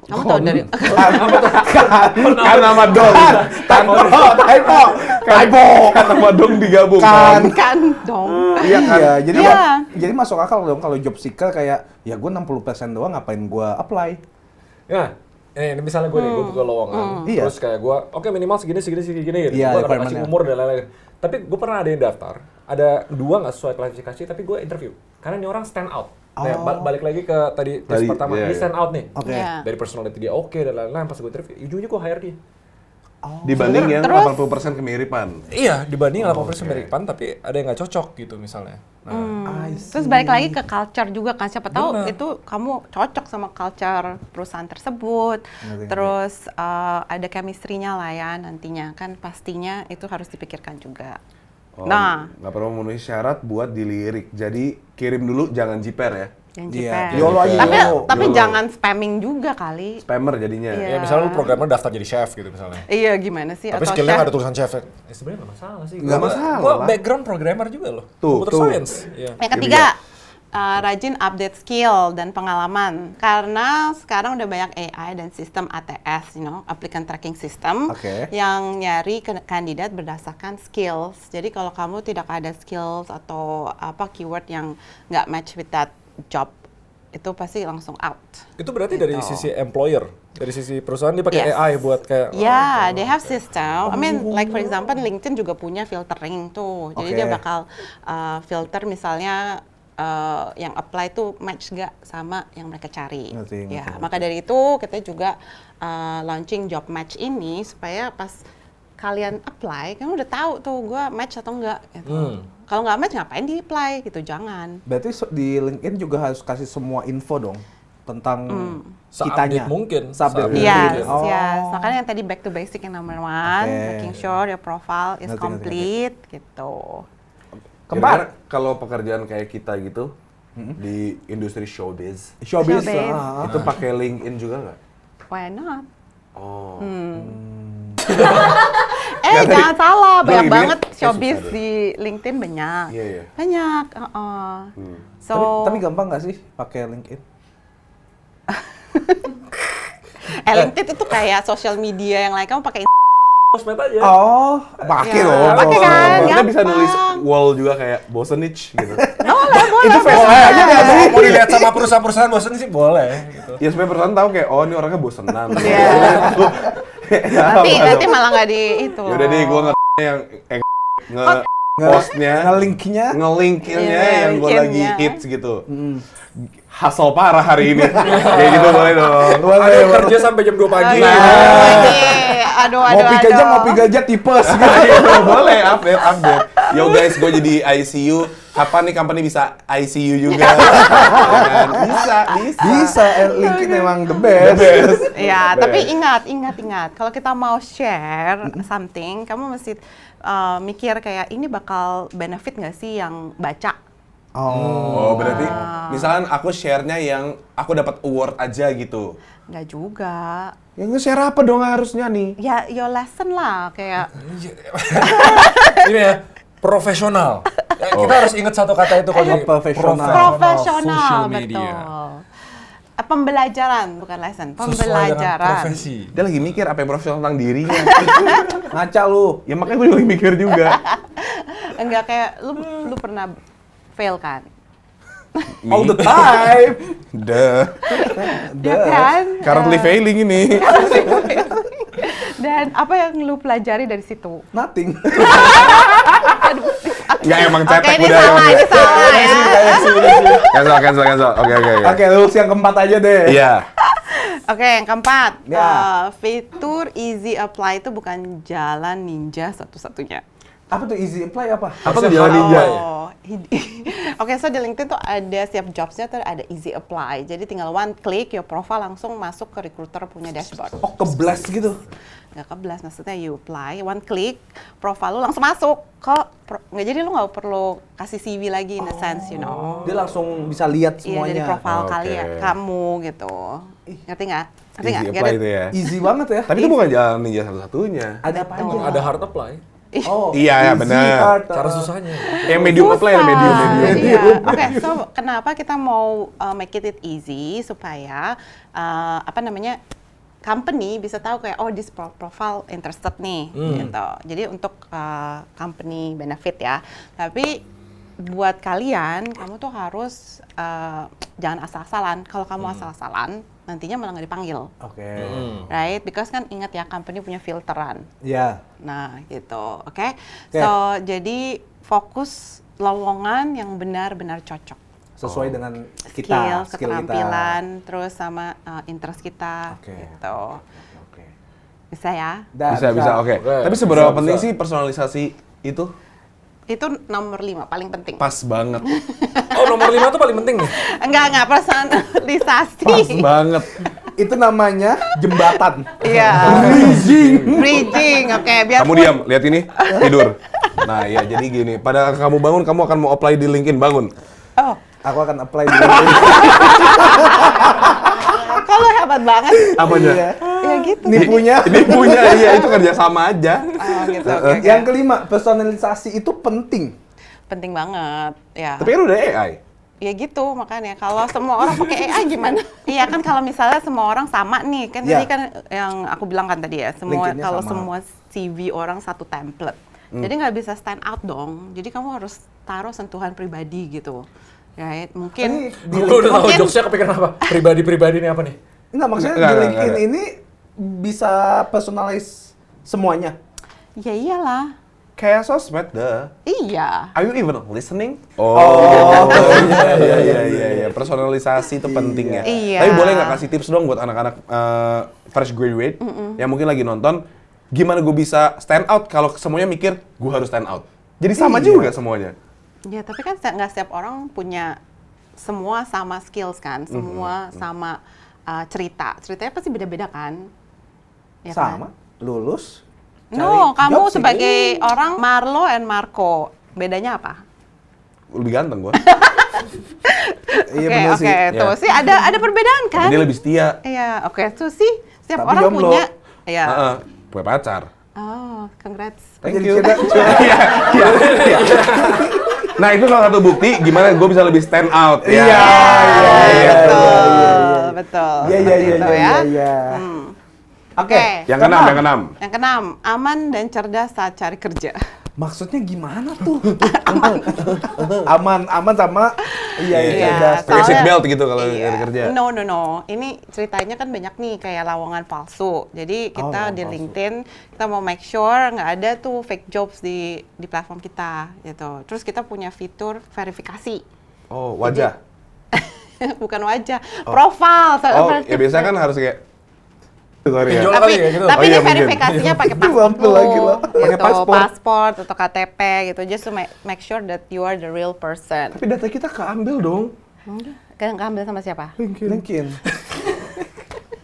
Kamu tahu dari Kan nama dong. Kan nama dong digabung. Kan. kan dong. Iya, jadi Iya. jadi masuk akal dong kalau job seeker kayak ya gue 60% doang ngapain gue apply. Ya, ini misalnya gue nih, gue buka lowongan, Iya. terus kayak gue, oke minimal segini gitu. Iya, Gue akan kasih requirement-nya. umur dan lain-lain. Tapi gue pernah ada yang daftar, ada 2 nggak sesuai klasifikasi, tapi gue interview. Karena ini orang stand out. Nah, balik lagi ke tadi tes Tadi, pertama, iya, dia stand out nih. Oke. Iya. Dari personality dia oke dan lain-lain, pas gue interview, ujungnya gue hire dia. Dibanding yang Terus? 80% kemiripan. Iya, dibanding 80% American, tapi ada yang nggak cocok gitu misalnya. Nah, Terus balik lagi ke culture juga kan, siapa tahu Benar. itu kamu cocok sama culture perusahaan tersebut. Ngerti. Terus ada chemistry-nya lah ya nantinya, kan pastinya itu harus dipikirkan juga. Nah, Nggak perlu memenuhi syarat buat dilirik. Jadi kirim dulu, jangan jiper ya. yang Iya, jiper. YOLO aja, Tapi YOLO. tapi YOLO. jangan spamming juga kali. Spammer jadinya. Iya. ya misalnya lu programmer daftar jadi chef gitu misalnya. Iya, gimana sih? Tapi Atau skillnya chef? nggak ada tulisan chef. Sebenarnya nggak masalah sih. Nggak masalah Gue lah. background programmer juga loh. Tuh, Computer tuh. science. Iya. Yang ketiga, rajin update skill dan pengalaman. Karena sekarang udah banyak AI dan sistem ATS, applicant tracking system, Oke. yang nyari kandidat berdasarkan skills. Jadi kalau kamu tidak ada skills atau keyword yang nggak match with that job, itu pasti langsung out. Itu berarti dari Gitu. sisi employer, dari sisi perusahaan dia pakai Yes. AI buat kayak Yeah, they have system. I mean, like for example, LinkedIn juga punya filtering tuh. Jadi Oke. dia bakal filter misalnya yang apply tuh match gak sama yang mereka cari. Ngerti, Ya, ngerti. maka dari itu kita juga launching job match ini supaya pas kalian apply, kan udah tahu tuh gue match atau enggak gitu. Kalau nggak match ngapain di apply gitu, jangan. Berarti di LinkedIn juga harus kasih semua info dong tentang Se-update kitanya. mungkin. Se-update Se-update Yes, mungkin. Oh. yes. Makanya yang tadi back to basic yang number one, Oke. making sure your profile is Ngerti, ngerti, complete gitu. Kira-kira kalau pekerjaan kayak kita gitu di industri showbiz, Showbiz. Showbiz. itu pakai LinkedIn juga nggak? Why not? Oh. Jangan salah, Gua banyak ini banget kayak showbiz susah deh. di LinkedIn banyak. Iya, iya. Banyak, So, Tapi gampang nggak sih pakai LinkedIn? LinkedIn itu kayak social media yang lain, kamu pakai Sosmed aja. Oh, pakai Ya, dong. pakai kan? Kita bisa gampang. nulis wall juga kayak bosenich gitu. Itu Facebook aja nggak sih? Mau dilihat sama perusahaan-perusahaan bosan sih boleh. Gitu. Ya supaya perusahaan tahu kayak, oh ini orangnya bosenan. Iya. nanti malah nggak di itu. Ya udah deh, gue yang nge-postnya, Nge-linknya. nge-linknya Iya, yang gue lagi linknya. hits gitu. Hustle parah hari ini. Kayak gitu boleh dong. Aduh, kerja sampai jam 2 pagi. Aduh, Ngopi gajah tipes gitu. Boleh update. Yo guys, gue jadi ICU kapan nih company bisa ICU juga? Ya kan? Bisa. LinkedIn emang the best. Ya, Best. tapi ingat. Kalau kita mau share something, kamu mesti mikir kayak ini bakal benefit nggak sih yang baca? Oh, berarti misalkan aku share-nya yang aku dapat award aja gitu. Nggak juga. Ya nge-share apa dong harusnya nih? Ya, your lesson lah kayak. Ini ya, profesional. Ya, kita harus ingat satu kata itu kalau Profesional. Profesional, social media. betul. Pembelajaran, bukan lesson. Sesuai dengan Pembelajaran. profesi. Dia lagi mikir apa yang profesional tentang dirinya. Ngaca lu. Ya makanya gue lagi mikir juga. Enggak kayak lu pernah fail kan? All the time. Duh. Ya kan? Currently failing ini. Dan apa yang lu pelajari dari situ? Nothing. Nggak emang Oke, cetek ini udah. salah ya. Cancel. Oke. Oke, rules yang keempat aja deh. Iya. Oke, yang keempat, Ya. fitur easy apply itu bukan jalan ninja satu-satunya. Apa tuh easy apply apa? Apa tuh jalan ninja ya? Oh, oke, so di LinkedIn tuh ada setiap jobsnya tuh ada easy apply. Jadi tinggal one click, your profile langsung masuk ke recruiter punya dashboard. Oh, keblast gitu. Nggak keblas, maksudnya you apply, one click, profile lu langsung masuk ke, nggak jadi lu nggak perlu kasih CV lagi in a sense, you know. Dia langsung bisa lihat Iya, semuanya. jadi profile Oke. kamu gitu. Ngerti nggak? Ngerti Easy nggak? apply Get it? itu ya. Easy banget ya. Tapi itu bukan jalan ninja satu-satunya. Ada apa aja? Ada hard apply. Oh, Iya, easy, benar. hard, Cara susahnya. Yang medium Susah. apply ya, medium. Iya. Oke, so kenapa kita mau make it easy supaya company bisa tahu kayak this profile interested nih gitu. Jadi untuk company benefit ya. Tapi buat kalian, kamu tuh harus jangan asal-asalan. Kalau kamu asal-asalan, nantinya malah nggak dipanggil. Oke. Right? Because kan ingat ya, company punya filteran. Iya. Nah, gitu. Oke. Oke. So, jadi fokus lowongan yang benar-benar cocok. Sesuai dengan Skill, kita, keterampilan, terus sama interest kita Oke. gitu. Oke. Bisa ya? Bisa, oke. Oke. Tapi seberapa Bisa, penting bisa. sih personalisasi itu? Itu nomor 5 paling penting. Pas banget. Oh, nomor 5 tuh paling penting nih. Enggak, personalisasi. Pas banget. Itu namanya jembatan. Iya. Bridging. Bridging, oke. Biar Kamu diam, lihat ini, tidur. Nah, ya jadi gini, pada kamu bangun, kamu akan mau apply di LinkedIn, bangun. Oh, Aku akan apply di LinkedIn. kalau hebat banget. Apanya? Iya. Ya gitu. Nipunya. Ini punya, iya itu kerja sama aja. Oh, gitu. Oke. Yang kelima, personalisasi itu penting. Penting banget, ya. Tapi kan udah AI. Ya gitu, makanya kalau semua orang pakai AI gimana? Iya kan, kalau misalnya semua orang sama nih, kan Ya. tadi kan yang aku bilang kan tadi ya, semua LinkedIn-nya kalau sama. semua CV orang satu template. Jadi nggak bisa stand out dong. Jadi kamu harus taruh sentuhan pribadi gitu. Right? Mungkin Ini di Gue udah tahu Mungkin- jokesnya kepikiran apa. Pribadi-pribadi ini apa nih? Enggak, maksudnya Enggak, di enggak, LinkedIn enggak. ini bisa personalize semuanya. ya iyalah. Kayak sosmed, dah. Iya. Are you even listening? Iya. Personalisasi itu penting ya. Iya. Tapi boleh nggak kasih tips dong buat anak-anak fresh graduate yang mungkin lagi nonton, gimana gue bisa stand out kalau semuanya mikir gue harus stand out. Jadi sama Iya. juga semuanya. Ya, tapi kan nggak setiap orang punya semua sama skills kan, semua sama cerita. Ceritanya pasti beda-beda kan? Ya kan? Sama, lulus. No, cari kamu job sih. sebagai orang Marlo and Marco, bedanya apa? Lebih ganteng gue. Iya Oke, bener sih. oke, tuh Ya. sih ada perbedaan kan? Dia lebih setia. Iya, oke, tuh sih setiap Tapi orang jomblo. punya. Iya. Punya pacar. Oh, congrats. Thank Jadi you. kita- Iya. Nah itu salah satu bukti gimana gue bisa lebih stand out. Iya, Ya. Betul, betul. Iya, iya, Seperti iya, itu iya, ya. iya. Oke. Yang keenam. Yang keenam, aman dan cerdas saat cari kerja. Maksudnya gimana tuh? aman sama iya Iya. cerdas. Pakai Soalnya- seatbelt gitu kalau Iya. cari kerja. No. Ini ceritanya kan banyak nih kayak lowongan palsu. Jadi kita lowongan di palsu. LinkedIn kita mau make sure nggak ada tuh fake jobs di platform kita gitu. Terus kita punya fitur verifikasi. Oh wajah. Bukan wajah, profile. Oh ya biasanya kan harus kayak Sorry ya. Pinjol Tapi kali ya gitu. tapi Oh, iya, ini mungkin. verifikasinya pakai Itu paspor apa lagi, lu, lo? Pakai gitu, paspor. paspor atau KTP gitu, just to make sure that you are the real person. Tapi data kita keambil dong. Kan ambil sama siapa? LinkedIn.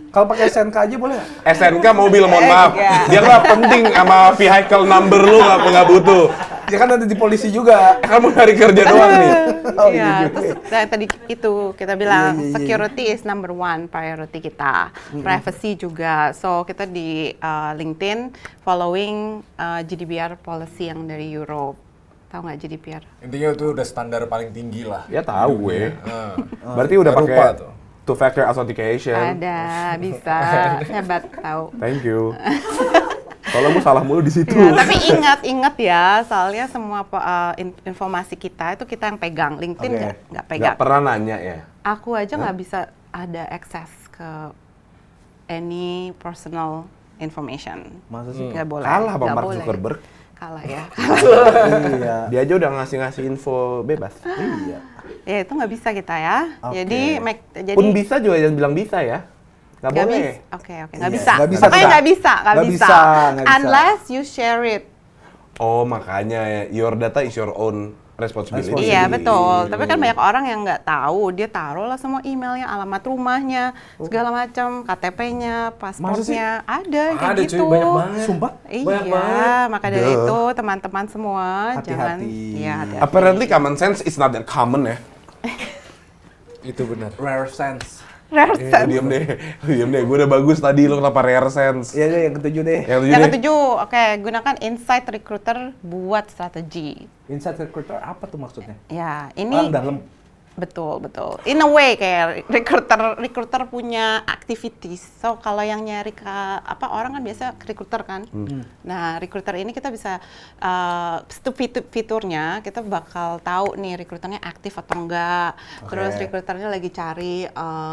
Kalau pakai SNK aja boleh nggak? SNK mobil, mohon maaf. Enggak. Dia nggak penting sama vehicle number lu nggak butuh. Ya kan ada di polisi juga. Kamu cari kerja doang nih. Oh, Iya, iya. terus tadi itu kita bilang Iya, iya, iya. security is number one priority kita, privacy juga. So kita di LinkedIn following GDPR policy yang dari Europe. Tahu nggak GDPR? Intinya itu udah standar paling tinggi lah. Ya tahu gue. Heeh. Berarti udah Nggak lupa pakai tuh. two-factor authentication. Ada, bisa, hebat tahu. Thank you. Soalnya gue salah mulu di situ. Ya, tapi ingat ya, soalnya semua informasi kita itu kita yang pegang. LinkedIn Oke. nggak pegang. Nggak pernah nanya ya. Aku aja nggak bisa ada akses ke any personal information. Masa sih? Nggak boleh. Kalah Bang nggak Mark boleh. Zuckerberg. Kalah ya. Iya. Dia aja udah ngasih info bebas. Iya. Ya itu nggak bisa kita ya. Oke. Jadi Pun bisa juga yang bilang bisa ya. Nggak nggak boleh. bisa. Oke, nggak Iya, bisa. nggak bisa, Pokoknya nggak nggak bisa. Nggak bisa. Unless you share it. Oh makanya your data is your own responsibility. Iya betul, tapi kan banyak orang yang nggak tahu, dia taruh lah semua emailnya, alamat rumahnya, segala macam, KTP-nya, paspornya, ada kayak Ada gitu. cuy, banyak banget. Sumpah? Banyak Iya, banget. maka dari Duh. itu teman-teman semua jangan, Hati-hati. ya hati-hati. Apparently common sense is not that common ya. Itu benar. Rare sense. Rare sense. Diam deh, diam deh. Gue udah bagus tadi, lo kenapa rare sense? Iya deh, yang ketujuh deh. Yang Yang deh. ketujuh, oke, gunakan Insight Recruiter buat strategi. Inside recruiter apa tuh maksudnya? Ya, Orang ini dalam. betul. In a way kayak recruiter punya activities. So kalau yang nyari orang kan biasa recruiter kan. Nah, recruiter ini kita bisa fiturnya kita bakal tahu nih recruiternya aktif atau enggak. Terus recruiternya lagi cari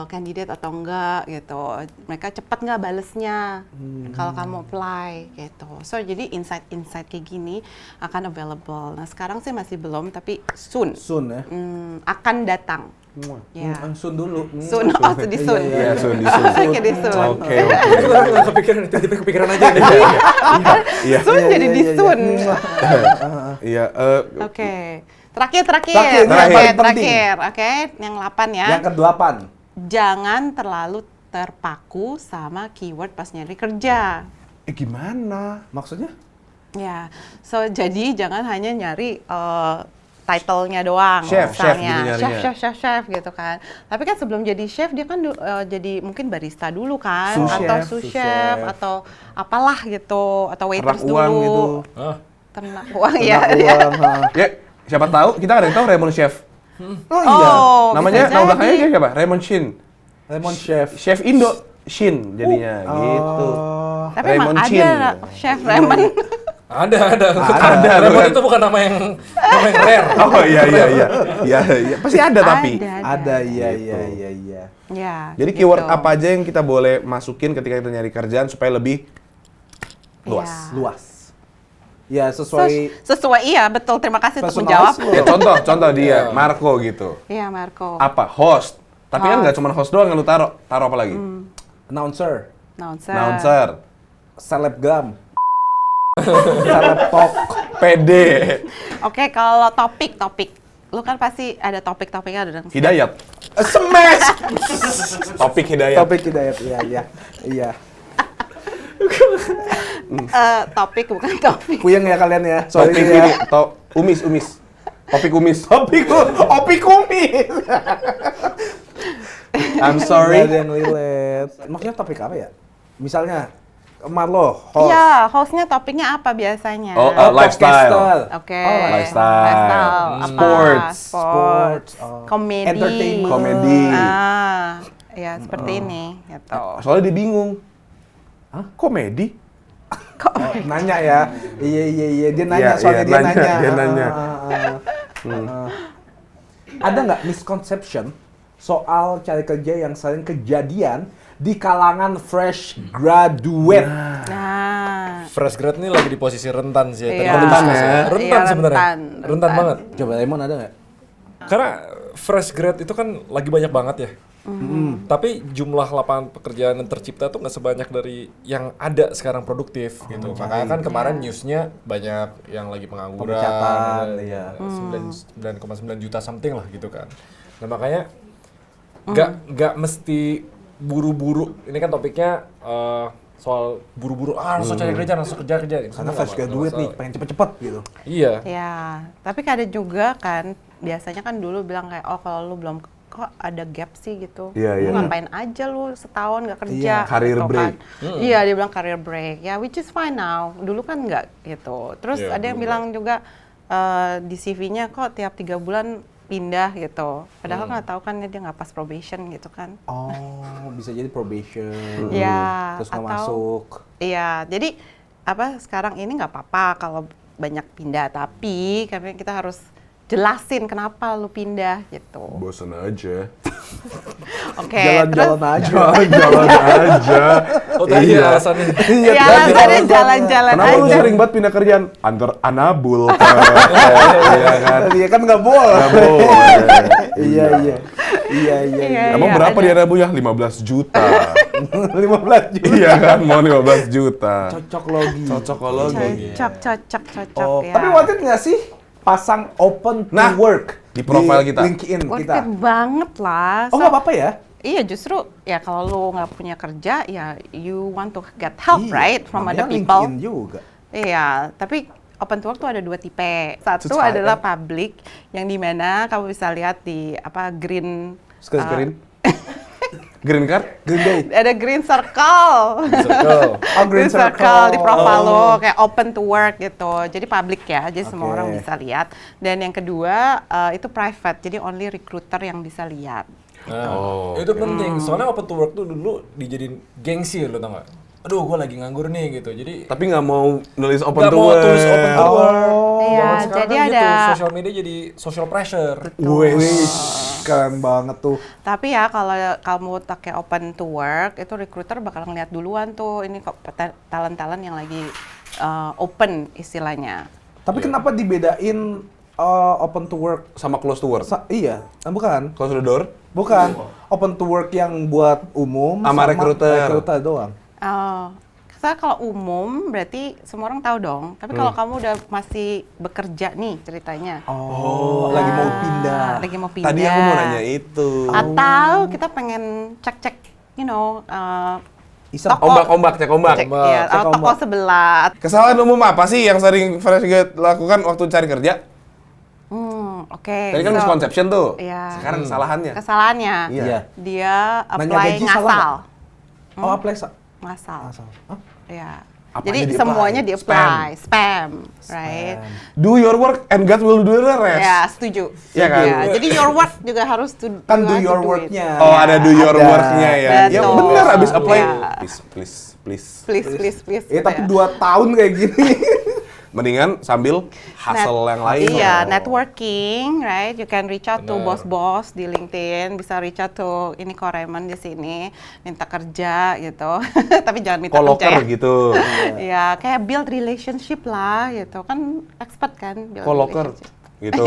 candidate atau enggak gitu. Mereka cepat nggak balesnya kalau kamu apply gitu. So jadi insight kayak gini akan available. Nah, sekarang sih masih belum tapi soon. Sun ya. Akan datang. Ya. Sun dulu. Sun, oh di Sun. Iya, Sun, di Sun. Oke, di Sun. Oke. Itu kan nggak kepikiran, tiba-tiba kepikiran aja deh. Iya. Sun jadi di Sun. Iya. Oke. Terakhir. Terakhir, ini yang paling penting. Oke, yang 8 ya. Yang ke-8. Jangan terlalu terpaku sama keyword pas nyari kerja. Gimana? Maksudnya? Ya, so jadi jangan hanya nyari title-nya doang, Chef misalnya. gitu nyarinya. chef gitu kan. Tapi kan sebelum jadi chef dia kan jadi mungkin barista dulu kan, Sous atau chef, sous sous chef, chef. atau apalah gitu, atau waiters Ternak uang dulu. gitu. Hah? Ternak uang Ternak ya. uang, ha. Ya, siapa tahu kita ada yang tahu Raymond Chef. Oh iya. Oh, Namanya, bisa nama belakangnya jadi. dia siapa? Raymond Shin. Lemon chef. Chef Indo Shin jadinya gitu. Oh. Tapi Raymond emang Chin. ada chef Raymond. Ada. Ada, Raymond kan? itu bukan nama yang rare. Oh iya. Iya, pasti ada tapi. Ada, iya. Ya. Jadi keyword gitu. apa aja yang kita boleh masukin ketika kita nyari kerjaan supaya lebih luas. Ya. Luas. Ya, sesuai Sesuai, iya betul. Terima kasih untuk Personalize menjawab. lo. Ya contoh dia, Marco gitu. Iya Marco. Apa? Host. Tapi kan nggak cuma host doang yang lu taruh. Taruh apa lagi? announcer, Announcer. selebgram, seleb talk. PD. Oke, kalau topik, lu kan pasti ada topik-topiknya ada. Hidayat. Smash! Topik Hidayat. Topik hidayat, iya. Topik bukan topik. Puyeng ya kalian ya. Sorry Topik ya. ini. Umis. Topik umis. Opik kumis. I'm Nggak sorry. ada yang relate. Maksudnya topik apa ya? Misalnya, Marlo, host. Iya, hostnya topiknya apa biasanya? Oh, lifestyle. Oke. Oh, lifestyle. Apa? Sports. Sports. Oh. Komedi. Entertainment. Komedi. Ya seperti ini, gitu. Soalnya dia bingung. Hah? Komedi? Oh, nanya ya. Iya. Dia nanya, Iya, soalnya iya, dia nanya, nanya. dia nanya. Ada nggak misconception soal cari kerja yang sering kejadian di kalangan fresh graduate? Nah, Fresh grad ini lagi di posisi rentan sih. Tadi Iya. kita discuss Rentan ya? Rentan Iya, sebenarnya. rentan. Rentan banget. Coba Lemon ada nggak? Karena fresh grad itu kan lagi banyak banget ya. Tapi jumlah lapangan pekerjaan yang tercipta tuh nggak sebanyak dari yang ada sekarang produktif gitu. Makanya kan kemarin newsnya banyak yang lagi pengangguran, Pemecatan, iya. 9,9 juta something lah gitu kan. Nah makanya nggak mesti buru-buru. Ini kan topiknya soal buru-buru, langsung cari kerja, langsung kerja. Karena fresh graduate nih, pengen cepet-cepet gitu. Iya. Ya, tapi ada juga kan, biasanya kan dulu bilang kayak, oh kalau lu belum, kok ada gap sih gitu. Iya, iya. Lu ngapain aja lu setahun nggak kerja. Iya, career gitu break. Kan. Iya, dia bilang career break. Ya, which is fine now. Dulu kan nggak gitu. Terus Iya, ada yang dulu bilang juga di CV-nya kok tiap 3 bulan pindah gitu. Padahal nggak tahu kan dia nggak pas probation gitu kan. Oh, bisa jadi probation. Iya, Terus nggak atau- masuk. Iya, jadi sekarang ini nggak apa-apa kalau banyak pindah, tapi karena kita harus jelasin kenapa lu pindah gitu. Bosan aja. Oke, Jalan-jalan aja. Jalan-jalan aja. Oh tadi Iya. alasannya. Iya, alasannya jalan-jalan Kenapa lu aja. sering banget pindah kerjaan? Antar anabul ke iya kan? Iya kan nggak boleh. Nggak boleh. Iya. Iya, Emang iya, berapa ada. di anabulnya? 15 juta. 15 juta. Iya kan, mau 15 juta. Cocok logi. Cocokologi. Cocok Oh, ya. tapi worth it nggak sih pasang open to Nah, work di profile kita. LinkedIn Worth kita? it banget lah. Oh nggak apa-apa ya? Iya, justru ya kalau lu nggak punya kerja, ya you want to get help, Iya, right, from namanya other people. LinkedIn juga. Iya, tapi open to work tuh ada 2 tipe. Satu Subscribe. adalah public, yang dimana kamu bisa lihat di green. Green? Green card? Green Day. Ada green circle. Circle. Oh, green circle. di profile lo, kayak open to work gitu. Jadi public ya, jadi semua Oke. orang bisa lihat. Dan yang kedua itu private, jadi only recruiter yang bisa lihat. Nah, itu penting. Soalnya open to work tuh dulu dijadiin gengsi lo tau gak? Aduh, gue lagi nganggur nih gitu. Jadi Tapi nggak mau nulis open nggak to mau work. tulis open to work. Iya, Zaman sekarang jadi kan gitu, ada- social media jadi social pressure. Wih, keren banget tuh. Tapi ya kalau kamu pakai open to work, itu recruiter bakal ngeliat duluan tuh ini kok talent-talent yang lagi open istilahnya. Tapi kenapa dibedain open to work? Sama close to work. Iya, bukan. Close the door? Bukan. Open to work yang buat umum Sama recruiter. recruiter doang. Saya kalau umum berarti semua orang tahu dong. Tapi kalau kamu udah masih bekerja nih ceritanya. Oh, lagi mau pindah. Lagi mau pindah. Tadi aku mau nanya itu. Atau kita pengen cek-cek, Iseng. Toko. Ombak, cek ombak. cek ya, cek toko ombak. sebelah. Kesalahan umum apa sih yang sering Fresh Grad lakukan waktu cari kerja? Oke. Tadi kan so, misconception tuh. Iya. Sekarang kesalahannya. Kesalahannya. Iya. Dia Nanya apply gaji salah ngasal. Oh, apply Ngasal. asal. Hah? Iya. Apa Jadi aja di-apply? semuanya di-apply, spam, right? Do your work and God will do the rest. Ya, setuju. Iya kan? Ya, jadi your work juga harus Kan do you have to your do it. work-nya. Oh, ada do your Ada. work-nya ya. Ya Betul. bener abis apply. Iya. Please. Please. gitu Tapi ya. 2 tahun kayak gini. Mendingan sambil hustle yang lain. Iya, dong. networking, right? You can reach out to Benar. bos-bos di LinkedIn, bisa reach out to ini Ko Raymond di sini, minta kerja gitu. Tapi jangan minta Koloker kerja ya. gitu. Iya, kayak build relationship lah gitu. Kan expert kan build Koloker relationship. gitu.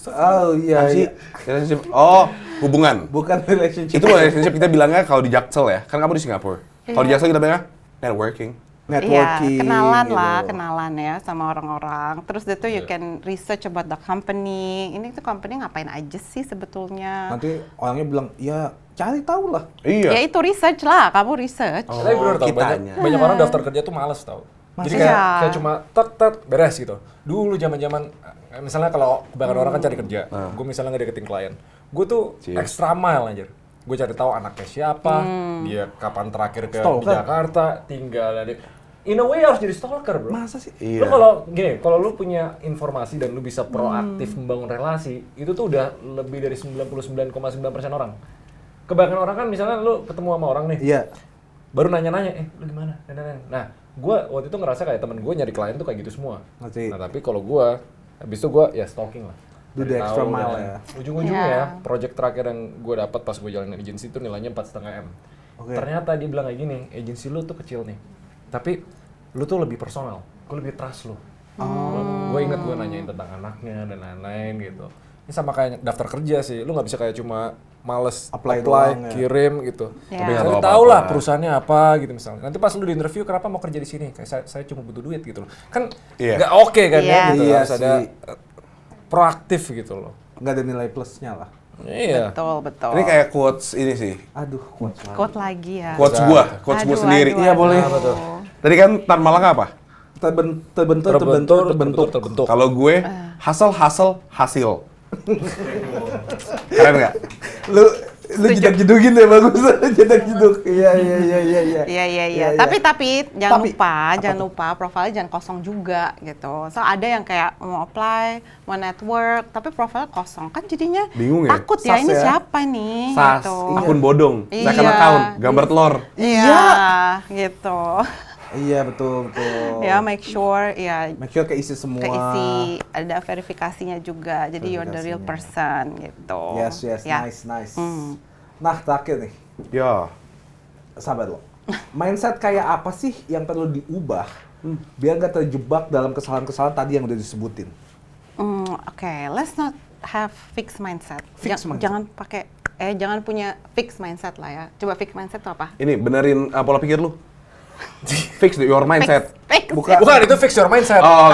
Oh iya, Apa sih? iya. Relationship. Oh, hubungan. Bukan relationship. Itu relationship kita bilangnya kalau di Jaksel ya. Kan kamu di Singapura. Kalau di Jaksel kita bilangnya networking. Networking. Iya, kenalan gitu. lah, kenalan ya sama orang-orang. Terus itu you can research about the company. Ini tuh company ngapain aja sih sebetulnya? Nanti orangnya bilang, ya cari tahu lah. Iya. Ya itu research lah, kamu research. Tapi bener tau, kitanya. banyak orang daftar kerja tuh males tau. Jadi Iya. kayak cuma tet beres gitu. Dulu zaman-zaman misalnya kalau kebanyakan orang kan cari kerja, gue misalnya ngedeketin klien, gue tuh Cheers. extra mile aja. Gue cari tahu anaknya siapa, dia kapan terakhir ke di Stalker. Jakarta, tinggal di. In a way harus jadi stalker, bro. Masa sih? Iya. Lu kalau gini, kalau lu punya informasi dan lu bisa proaktif membangun relasi, itu tuh udah lebih dari 99,9% orang. Kebanyakan orang kan misalnya lu ketemu sama orang nih, Iya. baru nanya-nanya, lu gimana? Nah, gue waktu itu ngerasa kayak temen gue nyari klien tuh kayak gitu semua. Ngerti. Nah, tapi kalau gue, habis itu gue ya stalking lah. Do the Cari extra tahu, mile dan ya. Ujung-ujungnya Iya. ya, project terakhir yang gue dapat pas gue jalanin agensi itu nilainya 4,5 M. Oke. Ternyata dia bilang kayak gini, agensi lu tuh kecil nih, tapi lu tuh lebih personal, gue lebih trust lu. Gue inget gue nanyain tentang anaknya dan lain-lain gitu. Ini sama kayak daftar kerja sih, lu nggak bisa kayak cuma males Apply doang, ya. kirim gitu. Iya. Tapi nggak Cari tahu tahu apa-apa. lah perusahaannya apa gitu misalnya. Nanti pas lu di interview kenapa mau kerja di sini? Kayak saya cuma butuh duit gitu loh. Kan Iya. nggak oke kan Iya. ya gitu. Iya Harus ada sih. proaktif gitu loh. Nggak ada nilai plusnya lah. Iya. Betul. Ini kayak quotes ini sih. Aduh, kuat banget. quote lagi ya. Quotes gua sendiri. Iya, boleh. Apa tuh? Tadi kan Tan Malaka apa? Terbentuk. Kalau gue hustle hasil. Keren nggak? Lu jedak-jedugin deh, bagus. Jedak-jeduk. Iya. Iya. Tapi jangan lupa profilnya jangan kosong juga gitu. So ada yang kayak mau apply, mau network, tapi profilnya kosong kan jadinya Bingung ya? takut ya Sas ini ya? siapa nih SAS, gitu. akun bodong, second Iya. account, gambar telur. Iya, gitu. Iya, betul. Ya make sure ya Make sure keisi semua. keisi, ada verifikasinya juga. Jadi you're the real person gitu. Yes, Ya. nice. Nah, terakhir nih, Ya, sabar lo. Mindset kayak apa sih yang perlu diubah biar gak terjebak dalam kesalahan-kesalahan tadi yang udah disebutin? Oke, let's not have fixed mindset. Fixed mindset. Jangan punya fixed mindset lah ya. Coba fixed mindset itu apa? ini benerin pola pikir lu. Fix your mindset. Fixed. Bukan. Bukan, itu fix your mindset. Oh,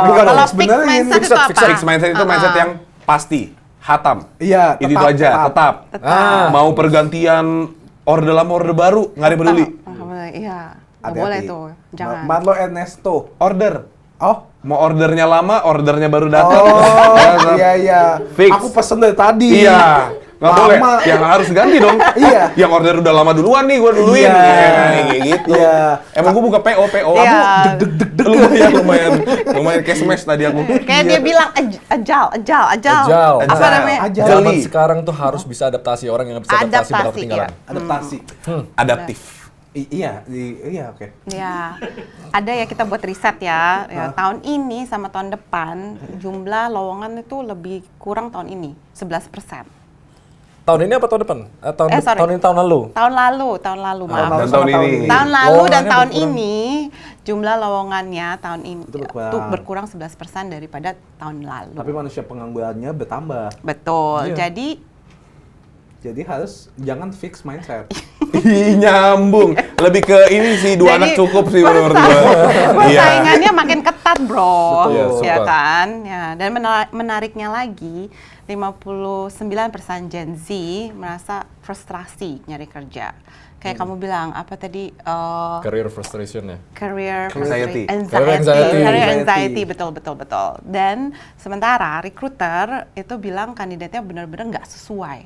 bukan. Kalau fixed fixed benerin. mindset itu apa? Fix mindset itu mindset yang pasti, hatam. Iya, Itu aja, tetap. Mau pergantian order lama, order baru, nggak ada yang peduli. Iya, nggak Hati-hati. boleh tuh. Jangan. Marlo Ernesto. Order. Oh, Mau ordernya lama, ordernya baru datang. iya. Fix. Aku pesen dari tadi. Iya. Nggak Lama. boleh. Yang harus ganti dong. Iya. Yang order udah lama duluan nih, gua duluin. Iya. Kayak gitu. Iya. Emang gua buka PO. Iya. Lumayan cash smash tadi aku. Kayak dia bilang ajal. Agile. Apa namanya? Agile. Zaman Jeli. sekarang tuh harus bisa adaptasi. Orang yang nggak bisa adaptasi bakal Adaptasi, ketinggalan. iya. Adaptasi. Adaptif. Iya, oke. Ya, ada ya kita buat riset ya. Tahun ini sama tahun depan jumlah lowongan itu lebih kurang tahun ini 11%. Tahun ini apa tahun depan? Sorry. Tahun ini tahun lalu. Tahun lalu, maaf. Dan tahun ini. Tahun lalu dan Lowongannya tahun berkurang. ini jumlah lowongannya tahun ini Itu berkurang. tuh berkurang 11% daripada tahun lalu. Tapi manusia penganggurannya bertambah. Betul. Iya. Jadi harus jangan fix mindset. Ih, nyambung. Lebih ke ini sih, dua anak cukup sih menurut gua. Iya. Persaingannya makin ketat, Bro. Betul, Ya suka. kan? Ya, dan menariknya lagi 59% Gen Z merasa frustrasi nyari kerja. Kayak kamu bilang apa tadi Career frustration ya. career Anxiety. Career anxiety. Career anxiety, betul. Dan sementara recruiter itu bilang kandidatnya benar-benar nggak sesuai,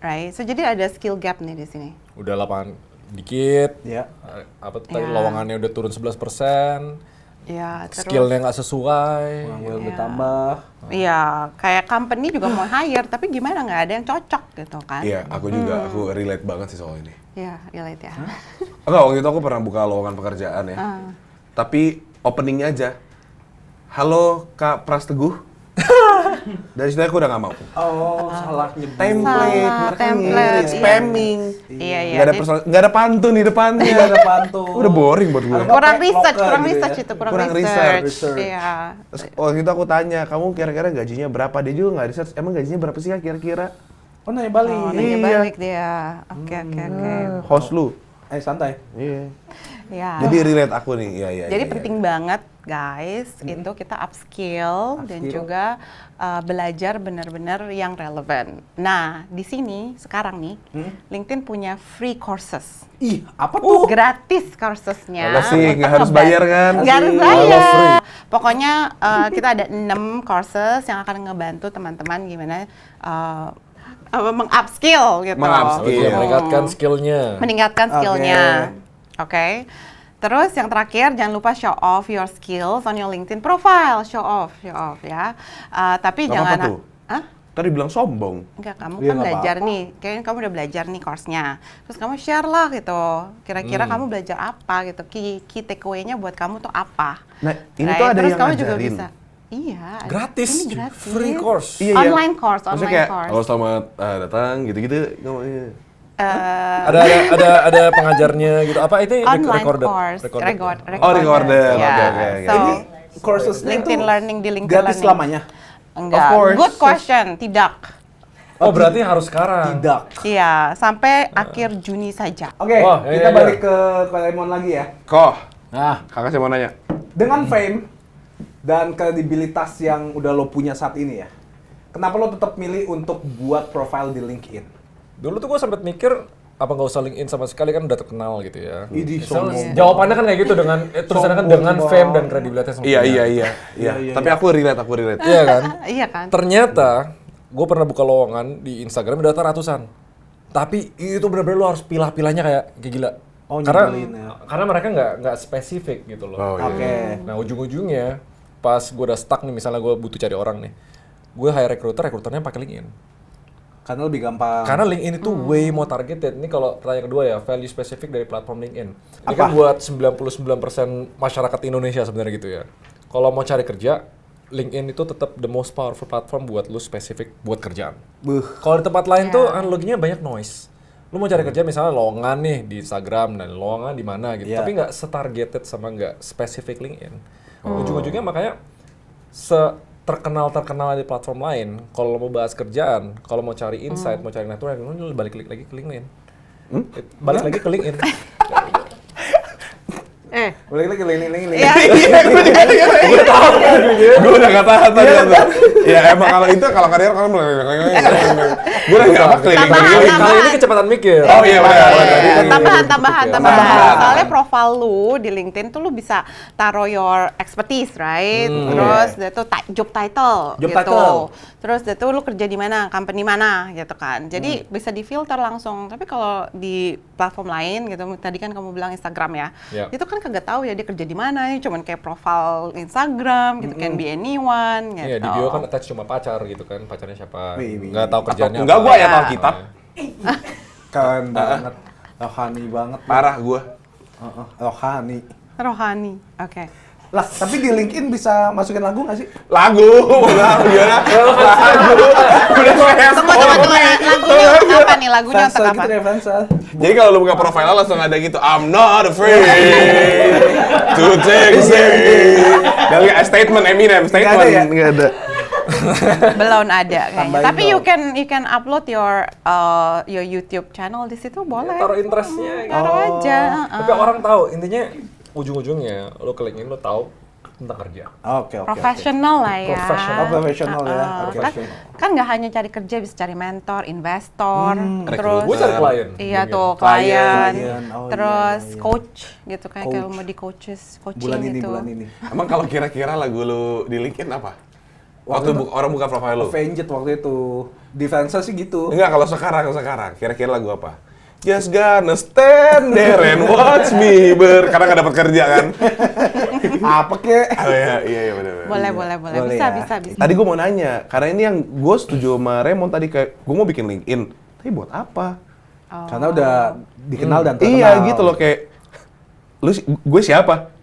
right? So jadi ada skill gap nih di sini. Udah lapangan dikit. Ya. Apa tadi Ya. lowongannya udah turun 11%. Ya, terus Skillnya nggak sesuai. Pengangguran Iya. bertambah. iya, kayak company juga mau hire, tapi gimana nggak ada yang cocok gitu kan? Iya, aku juga aku relate banget sih soal ini. Iya, relate ya. Enggak, waktu itu aku pernah buka lowongan pekerjaan ya. Tapi openingnya aja. Halo Kak Pras Teguh. Dari situ aku udah nggak mau. Oh, salah nyebut. Salah, template, iya. spamming. Iya. Nggak ada pantun di depannya. Nggak ada pantun. Udah boring buat gue. Kurang Pakai research, loker kurang gitu research ya. itu, kurang Kurang research. research. Iya. Terus waktu itu aku tanya, kamu kira-kira gajinya berapa? Dia juga nggak research. Emang gajinya berapa sih Kak kira-kira? Oh, nanya balik. Oh, nanya Iya. balik dia. Oke. Host lu. Santai. Iya. Ya. Jadi relate aku nih. Iya. Jadi penting banget guys, itu kita upskill dan juga belajar benar-benar yang relevan. Nah, di sini sekarang nih LinkedIn punya free courses. Ih, apa tuh? Gratis courses-nya. Apa sih, nggak Untuk harus bayar kan? Nggak harus Asik. bayar. Pokoknya kita ada 6 courses yang akan ngebantu teman-teman gimana meng-upskill gitu. Meng-upskill. Oke, meningkatkan skillnya. Meningkatkan skillnya. Oke. Terus yang terakhir jangan lupa show off your skills on your LinkedIn profile. Show off ya. Tapi Nggak jangan. apa-apa tuh. Hah? Tadi bilang sombong. Enggak, kamu Iya, kan nggak belajar apa-apa. nih. Kayaknya kamu udah belajar nih course-nya. Terus kamu share lah gitu. Kira-kira kamu belajar apa gitu. Key takeaway-nya buat kamu tuh apa. Nah, ini tuh ada Terus yang kamu juga ngajarin. bisa. Iya. Gratis. Ini gratis. Free course. Iya, Online course, Maksudnya online kayak, course. halo selamat datang, gitu-gitu. Ngomongnya. Ada pengajarnya gitu. Apa itu Online recorded? course. Oh, recorded. Ya. Oke. So, Courses LinkedIn Learning di LinkedIn gratis Learning. selamanya. Enggak. Of course. Good question. Tidak. Oh, berarti harus sekarang. Tidak. Iya, sampai akhir Juni saja. Oke, Wah, kita iya. balik ke Lemon lagi ya. Kok, Nah, kakak saya mau nanya. Dengan fame dan kredibilitas yang udah lo punya saat ini ya, kenapa lo tetap milih untuk buat profile di LinkedIn? dulu tuh gue sempet mikir apa nggak usah LinkedIn sama sekali kan udah terkenal gitu ya. Idi, Misal, sombong. jawabannya kan kayak gitu dengan tulisannya kan Sombong dengan banget. fame dan kredibilitas yang Iya, punya. iya. Tapi aku relate. Iya kan? Iya kan? Ternyata gue pernah buka lowongan di Instagram data ratusan. Tapi itu benar-benar lo harus pilah-pilahnya kayak gila. Oh, karena nyebelin ya. karena mereka nggak spesifik gitu loh. Oh, iya. Oke. Nah ujung-ujungnya pas gue udah stuck nih, misalnya gue butuh cari orang nih, gue hire rekruternya pakai LinkedIn. Karena lebih gampang. Karena LinkedIn itu way more targeted. Ini kalau pertanyaan kedua ya, value spesifik dari platform LinkedIn. Ini Apa? kan buat 99% masyarakat Indonesia sebenarnya gitu ya. Kalau mau cari kerja, LinkedIn itu tetap the most powerful platform buat lu spesifik buat kerjaan. Buh. Kalau di tempat lain Yeah. tuh analoginya banyak noise. Lu mau cari kerja misalnya lowongan nih di Instagram dan lowongan di mana gitu, Yeah. tapi nggak setargeted sama nggak spesifik LinkedIn. Ujung-ujungnya makanya terkenal di platform lain. Kalau mau bahas kerjaan, kalau mau cari insight, mau cari network, lu balik lagi ke LinkedIn. Balik lagi ke LinkedIn. Balik lagi LinkedIn. Iya. Gue udah gak tahan tadi. Ya emang kalau itu, kalau kalian kalau gue udah gak apa keliling-keliling. Kalau ini kecepatan mikir. Oh iya, benar. Tambahan. Tambahan. Soalnya profile lu di LinkedIn tuh lu bisa taruh your expertise, right? Terus dia tuh job title Job gitu. title. Terus dia tuh lu kerja di mana, company mana gitu kan. Jadi bisa di-filter langsung. Tapi kalau di platform lain gitu, tadi kan kamu bilang Instagram ya. Ya. Itu kan kagak tahu ya dia kerja di mana, ini cuman kayak profile Instagram gitu, can be anyone gitu. Iya, di bio kan attach cuma pacar gitu kan, pacarnya siapa. Wih. Nggak tahu kerjaannya Enggak, apa. gue ayat Alkitab. Keren banget. Rohani banget. Parah gue. Rohani. Rohani. Oke. Lah, tapi di LinkedIn bisa masukin lagu nggak sih? Lagu, gimana? Lagu. Udah kayak Tunggu. Lagunya apa nih? Lagunya untuk Fansel apa? gitu ya, Fansel. Jadi kalau lu buka profile langsung ada gitu, I'm not afraid to take a stand. Dari statement Eminem, statement. Nggak ada ya? Nggak ada. Belum ada kayaknya. Tambahin Tapi dong. you can upload your YouTube channel di situ boleh. Taruh interestnya. Taruh aja. Tapi orang tahu, intinya ujung-ujungnya lo ke LinkedIn lo tahu tentang kerja. Oke. Profesional lah ya. Profesional. Profesional ya. Kan Profesional. kan nggak hanya cari kerja, bisa cari mentor, investor, terus Gue cari klien. iya LinkedIn. tuh klien, Klien. Oh, terus iya. coach gitu kayak Coach. kalau mau di coaching Bulan gitu. ini. Emang kalau kira-kira lagu lu di LinkedIn apa? Waktu orang buka profile lu? Avenged waktu itu. Di Fansel sih gitu. Enggak, kalau sekarang. Kira-kira lagu apa? Just gonna stand there and watch me karena nggak dapat kerja kan? Apa kek? Oh iya benar. Boleh. Boleh Bisa, ya. bisa. Tadi gue mau nanya, karena ini yang gue setuju sama Raymond tadi, kayak gue mau bikin LinkedIn, tapi buat apa? Karena udah dikenal dan terkenal. Iya gitu loh, kayak gue siapa?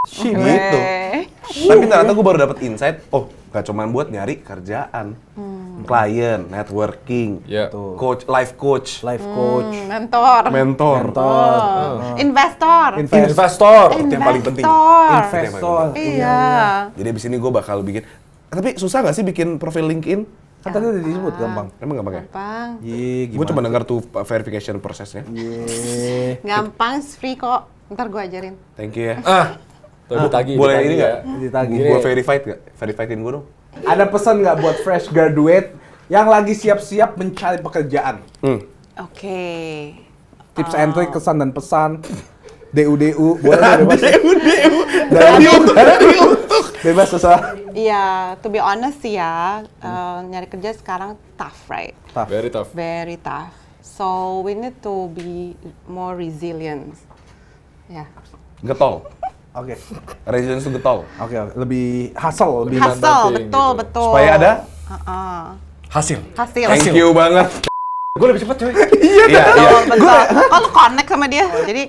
Gitu. Tapi ternyata gue baru dapet insight, oh gak cuman buat nyari kerjaan, klien, networking, Ya. coach, life coach, Life coach. Mentor. mentor. Investor. Investor. Itu yang paling penting. Investor. Iya. Jadi abis ini gue bakal bikin. Tapi susah gak sih bikin profil LinkedIn? Kan tadi udah disebut gampang. Emang gampang ya? Gampang. Iya, Gue cuma dengar tuh verification prosesnya. Iya. Gampang, free kok. Ntar gue ajarin. Thank you ya. Tuh ditagih. Boleh ditagih ini ya. nggak? Ditagih. Gue verified nggak? Verifiedin gue dong. Ada pesan nggak buat fresh graduate yang lagi siap-siap mencari pekerjaan? Oke. Tips and trick, kesan dan pesan. DU boleh bebas. Bebas terserah. Iya, to be honest sih ya, nyari kerja sekarang tough, right? Very tough. Very tough. So we need to be more resilient. Ya. Getol. Oke. Resilience itu getol. Oke. Lebih hustle, lebih Hustle, banting betul, gitu. betul. Supaya ada Hasil. hasil. thank you banget. Gue lebih cepet cuy. Iya. Betul. Kalau connect sama dia, jadi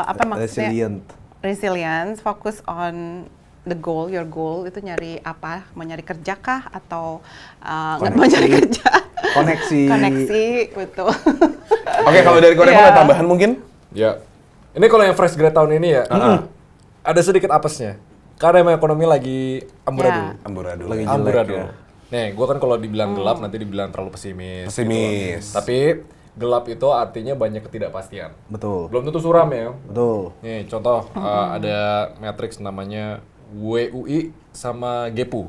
apa maksudnya? resilient. Resilience, fokus on the goal, your goal itu nyari apa? Mau nyari kerja kah atau nggak mau nyari kerja? Koneksi. Koneksi, betul. Oke, kalau dari Korea Iya. ada tambahan mungkin? Ya. Ini kalau yang fresh grad tahun ini ya. Ada sedikit apesnya. Karena emang ekonomi lagi amburadul. Ya. Amburadul. Lagi jelek Amburadul. ya. Nih, gue kan kalau dibilang gelap nanti dibilang terlalu pesimis. Pesimis. Tapi gelap itu artinya banyak ketidakpastian. Betul. Belum tentu suram ya. Betul. Nih, contoh ada matrix namanya WUI sama GEPU.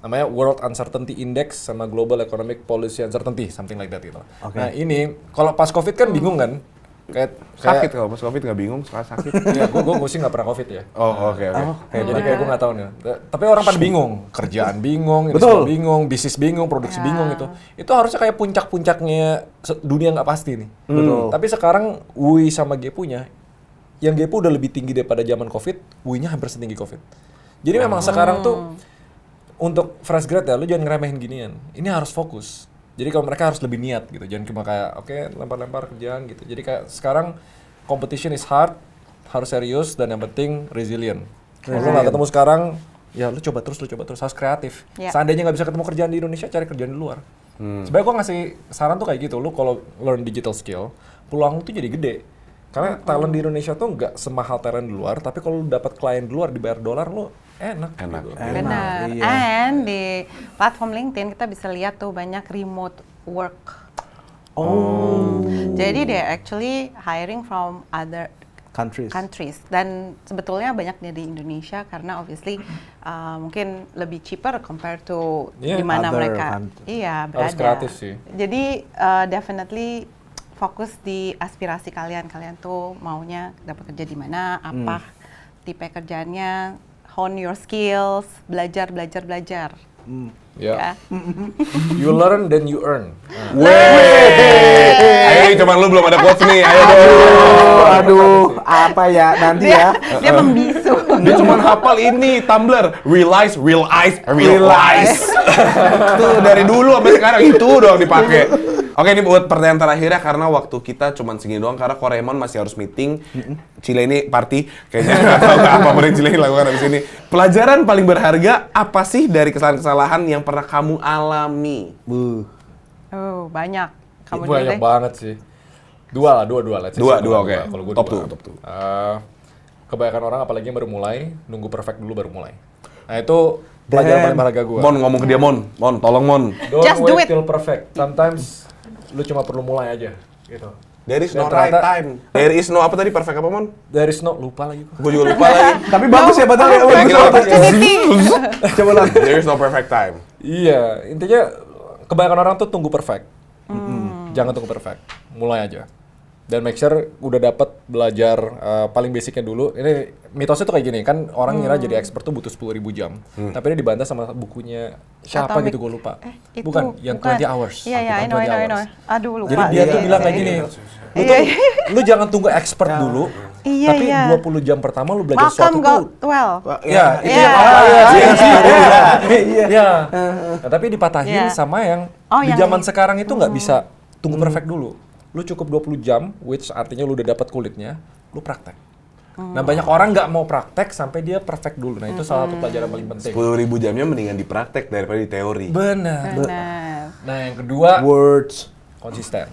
Namanya World Uncertainty Index sama Global Economic Policy Uncertainty, something like that gitu. Nah, ini kalau pas Covid kan bingung kan? Sakit kalau pas Covid nggak bingung, suka sakit. Ya, gue sih nggak pernah Covid ya. Oh, oke. Jadi kayak gue nggak tahu nih. Tapi orang pada bingung, kerjaan bingung, ini Betul. semua bingung, bisnis bingung, produksi bingung gitu. Itu harusnya kayak puncak-puncaknya dunia nggak pasti nih. Betul. Tapi sekarang UI sama GEPU-nya, yang GEPU udah lebih tinggi daripada zaman Covid, UI-nya hampir setinggi Covid. Jadi memang sekarang tuh untuk fresh grad ya, lu jangan ngeremehin ginian. Ini harus fokus. Jadi kalau mereka harus lebih niat gitu, jangan cuma kayak oke, lempar-lempar kerjaan gitu. Jadi kayak sekarang competition is hard, harus serius dan yang penting resilient. Kalau lu nggak ketemu sekarang, ya lu coba terus, harus kreatif. Ya. Seandainya nggak bisa ketemu kerjaan di Indonesia, cari kerjaan di luar. Sebenarnya gua ngasih saran tuh kayak gitu, lu kalau learn digital skill, peluang lu tuh jadi gede. Karena talent di Indonesia tuh nggak semahal talent di luar, tapi kalau lu dapat klien di luar dibayar dolar, lu enak. Enak. Gitu. Benar. Iya. And di platform LinkedIn kita bisa lihat tuh banyak remote work. Jadi they actually hiring from other countries dan sebetulnya banyak di Indonesia karena obviously mungkin lebih cheaper compared to Yeah, di mana other mereka country. Harus berada. kreatif sih. Jadi definitely fokus di aspirasi kalian tuh maunya dapat kerja di mana, apa tipe kerjaannya, hone your skills, belajar. Ya. You learn then you earn. Ayo nih, cuman lu belum ada quotes nih. Ayo dong. Aduh, apa ya nanti ya? Dia membisu. Dia cuma hafal ini Tumblr, realize. Tuh dari dulu sampai sekarang itu doang dipakai. Oke, ini buat pertanyaan terakhir ya karena waktu kita cuma segini doang karena Koreemon masih harus meeting. Cile ini party kayaknya nggak tahu apa yang Cile lakukan habis ini. Pelajaran paling berharga apa sih dari kesalahan-kesalahan yang pernah kamu alami? Oh, banyak. Kamu dulu Banyak deh. banget sih. Dua. Let's say Dua, dua, oke. Kalau gue Top dua. two. Kebanyakan orang apalagi yang baru mulai, nunggu perfect dulu baru mulai. Nah itu pelajaran paling berharga gue. Mon ngomong ke dia Mon, tolong Mon. Don't Just do wait it. till perfect. Sometimes lu cuma perlu mulai aja gitu. There is no Dan right ternyata- time. There is no apa tadi perfect apa Mon? There is no, lupa lagi. Gue juga lupa lagi. Tapi bagus ya, betul ya. Bagus, bagus. Coba lah. There is no perfect time. Iya, intinya kebanyakan orang tuh tunggu perfect. Jangan tunggu perfect, mulai aja. Dan make sure udah dapat belajar paling basicnya dulu. Ini mitosnya tuh kayak gini, kan orang ngira jadi expert tuh butuh 10.000 jam. Tapi ini dibantah sama bukunya siapa Atomic- gitu gue lupa. Itu bukan, yang 20 hours. Iya, Bukan I know. 20 hours. Aduh, lupa. Jadi dia tuh bilang kayak gini, lu jangan tunggu expert dulu, Iya, tapi iya. 20 jam pertama lu belajar Malcolm sesuatu tuh. Gladwell. Ya, itu Iya. yang Iya. Iya. Nah, tapi dipatahin Iya. sama yang Oh, di yang zaman ini. sekarang itu nggak bisa tunggu perfect dulu. Lu cukup 20 jam, which artinya lu udah dapat kulitnya, lu praktek. Nah, banyak orang nggak mau praktek sampai dia perfect dulu. Nah, itu salah satu pelajaran paling penting. 10.000 jamnya mendingan di praktek daripada di teori. Benar. Benar. Nah, yang kedua, Words. konsisten.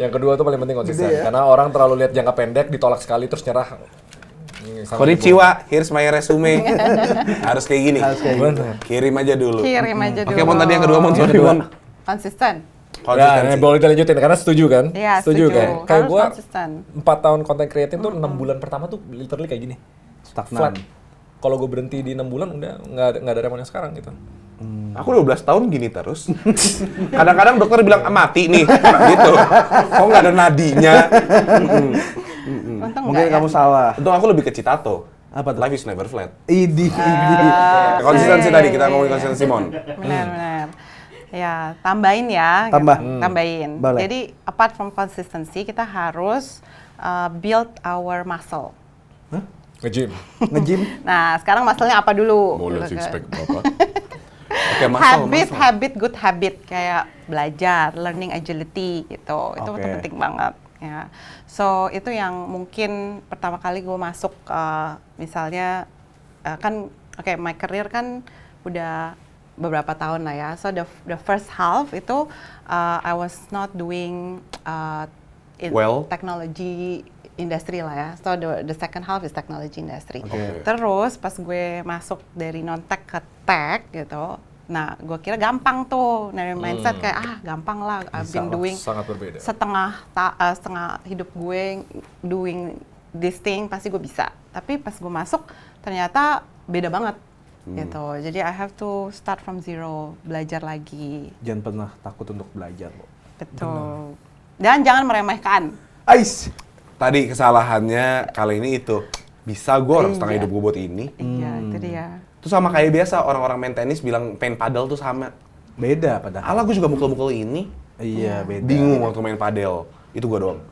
Yang kedua tuh paling penting konsisten. Karena orang terlalu lihat jangka pendek, ditolak sekali terus nyerah. Konnichiwa, here's my resume. Harus kayak gini. Benar. Kirim aja dulu. Kirim aja dulu. Oke, Mon tadi yang kedua Mon, sorry Mon. Konsisten. Konsistensi. Ya, boleh dilanjutin karena setuju kan? Iya, setuju setuju. kan? Kayak Harus gua konsisten. 4 tahun content creating tuh 6 bulan pertama tuh literally kayak gini. Flat. Stagnan. Kalau gue berhenti di 6 bulan udah nggak ada remon yang sekarang gitu. Aku 12 tahun gini terus. Kadang-kadang dokter bilang mati nih, gitu. Kok nggak ada nadinya? Untung Mungkin nggak ya? kamu salah. Untung aku lebih ke Citato. Apa tuh? Life is never flat. Idi. Konsistensi tadi, kita ngomongin konsistensi Mon. Benar. Ya, tambahin ya. Tambah. Gitu. Tambahin. Boleh. Jadi, apart from consistency, kita harus build our muscle. Nge-gym. Nge-gym. Nah, sekarang muscle-nya apa dulu? Mau lihat Gitu six kan. pack berapa? Oke, muscle. Habit, good habit. Kayak belajar, learning agility gitu. Itu Oke. penting banget. Ya. So, itu yang mungkin pertama kali gue masuk, misalnya, kan, my career kan udah beberapa tahun lah ya. So the first half itu I was not doing technology industry lah ya. So the second half is technology industry. Oke. Terus pas gue masuk dari non-tech ke tech gitu, nah gue kira gampang tuh dari mindset kayak gampang lah. I've been doing sangat berbeda. setengah hidup gue doing this thing pasti gue bisa. Tapi pas gue masuk ternyata beda banget gitu. Jadi I have to start from zero, belajar lagi. Jangan pernah takut untuk belajar, loh. Betul. Dan jangan meremehkan. Ais. Tadi kesalahannya kali ini itu. Bisa gue orang setengah hidup gue buat ini. Iya, itu dia. Itu sama kayak biasa orang-orang main tenis bilang main padel tuh sama. Beda padahal. Alah gue juga mukul-mukul ini. Iya, beda. Bingung waktu main padel. Itu gue doang.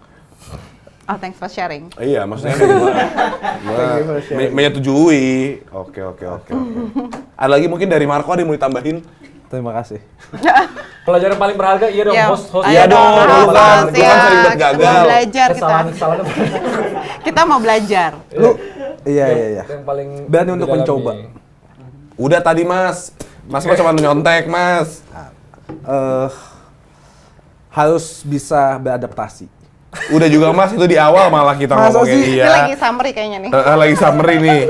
Oh, thanks for sharing. Iya, maksudnya gimana? Thank you for sharing. Menyetujui. Oke. Ada lagi mungkin dari Marco ada yang mau ditambahin? Terima kasih. Pelajaran paling berharga, iya dong, Ya, host. Iya dong, harus, gue kan sering banget kita gagal. mau belajar kita. Kesalahan Kita mau belajar. Lu iya. yang paling Berani untuk didalami. mencoba. Udah tadi Mas mah cuma nyontek Mas. Harus bisa beradaptasi. Udah juga Mas itu di awal malah kita Masa ngomongin sih? iya. Ini lagi summary kayaknya nih. Lagi summary nih.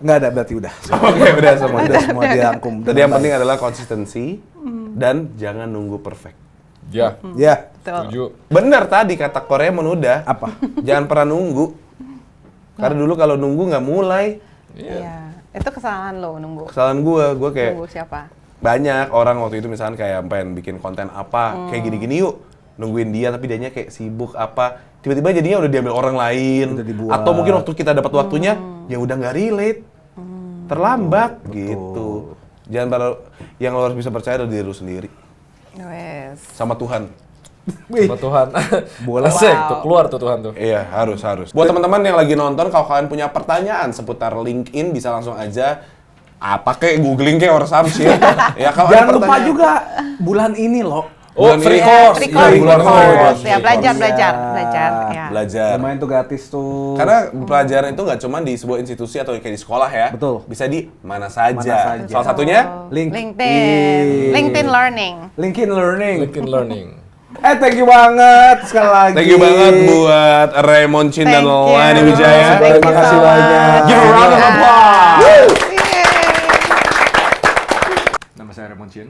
Nggak ada berarti udah. Oke, udah semua. Udah semua dirangkum. Tadi yang penting adalah konsistensi dan jangan nunggu perfect. Ya, Ya, Betul. setuju. Bener tadi kata Koreemon udah. apa? Jangan pernah nunggu. Karena dulu kalau nunggu nggak mulai. Iya. Itu kesalahan lo nunggu. Kesalahan gue kayak Nunggu siapa? banyak orang waktu itu misalkan kayak pengen bikin konten apa, kayak gini-gini yuk. Nungguin dia tapi dianya kayak sibuk apa. Tiba-tiba jadinya udah diambil orang lain. Udah dibuat. Atau mungkin waktu kita dapat waktunya, ya udah nggak relate. Terlambat gitu. Jangan yang lo harus bisa percaya adalah diri lo sendiri. Wes. Sama Tuhan. Sama Tuhan. Boleh. Asik, Wow. tuh keluar tuh Tuhan tuh. Iya, harus. Buat teman-teman yang lagi nonton, kalau kalian punya pertanyaan seputar LinkedIn, bisa langsung aja apa kayak googling kayak or some shit. Ya, kalau ada Jangan lupa pertanyaan- juga bulan ini loh. Oh, Bulan free ini- course. Free Iya, course, bulan free course. course. Ya, Free belajar, course. belajar. Ya. Belajar. Lumayan tuh gratis tuh. Karena pelajaran itu nggak cuma di sebuah institusi atau kayak di sekolah ya. Betul. Bisa di mana saja. Mana saja. Salah satunya LinkedIn. LinkedIn Learning. LinkedIn Learning. LinkedIn Learning. Thank you banget sekali lagi. thank you banget buat Raymond Chin dan Thank you. Lani Wijaya. Thank you Terima kasih so banyak. much. Give a round of applause. Nama saya Raymond Chin.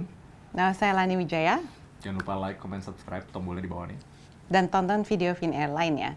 Nah, saya Lani Wijaya Jangan lupa like, comment, subscribe, tombolnya di bawah nih. dan tonton video Finair lainnya.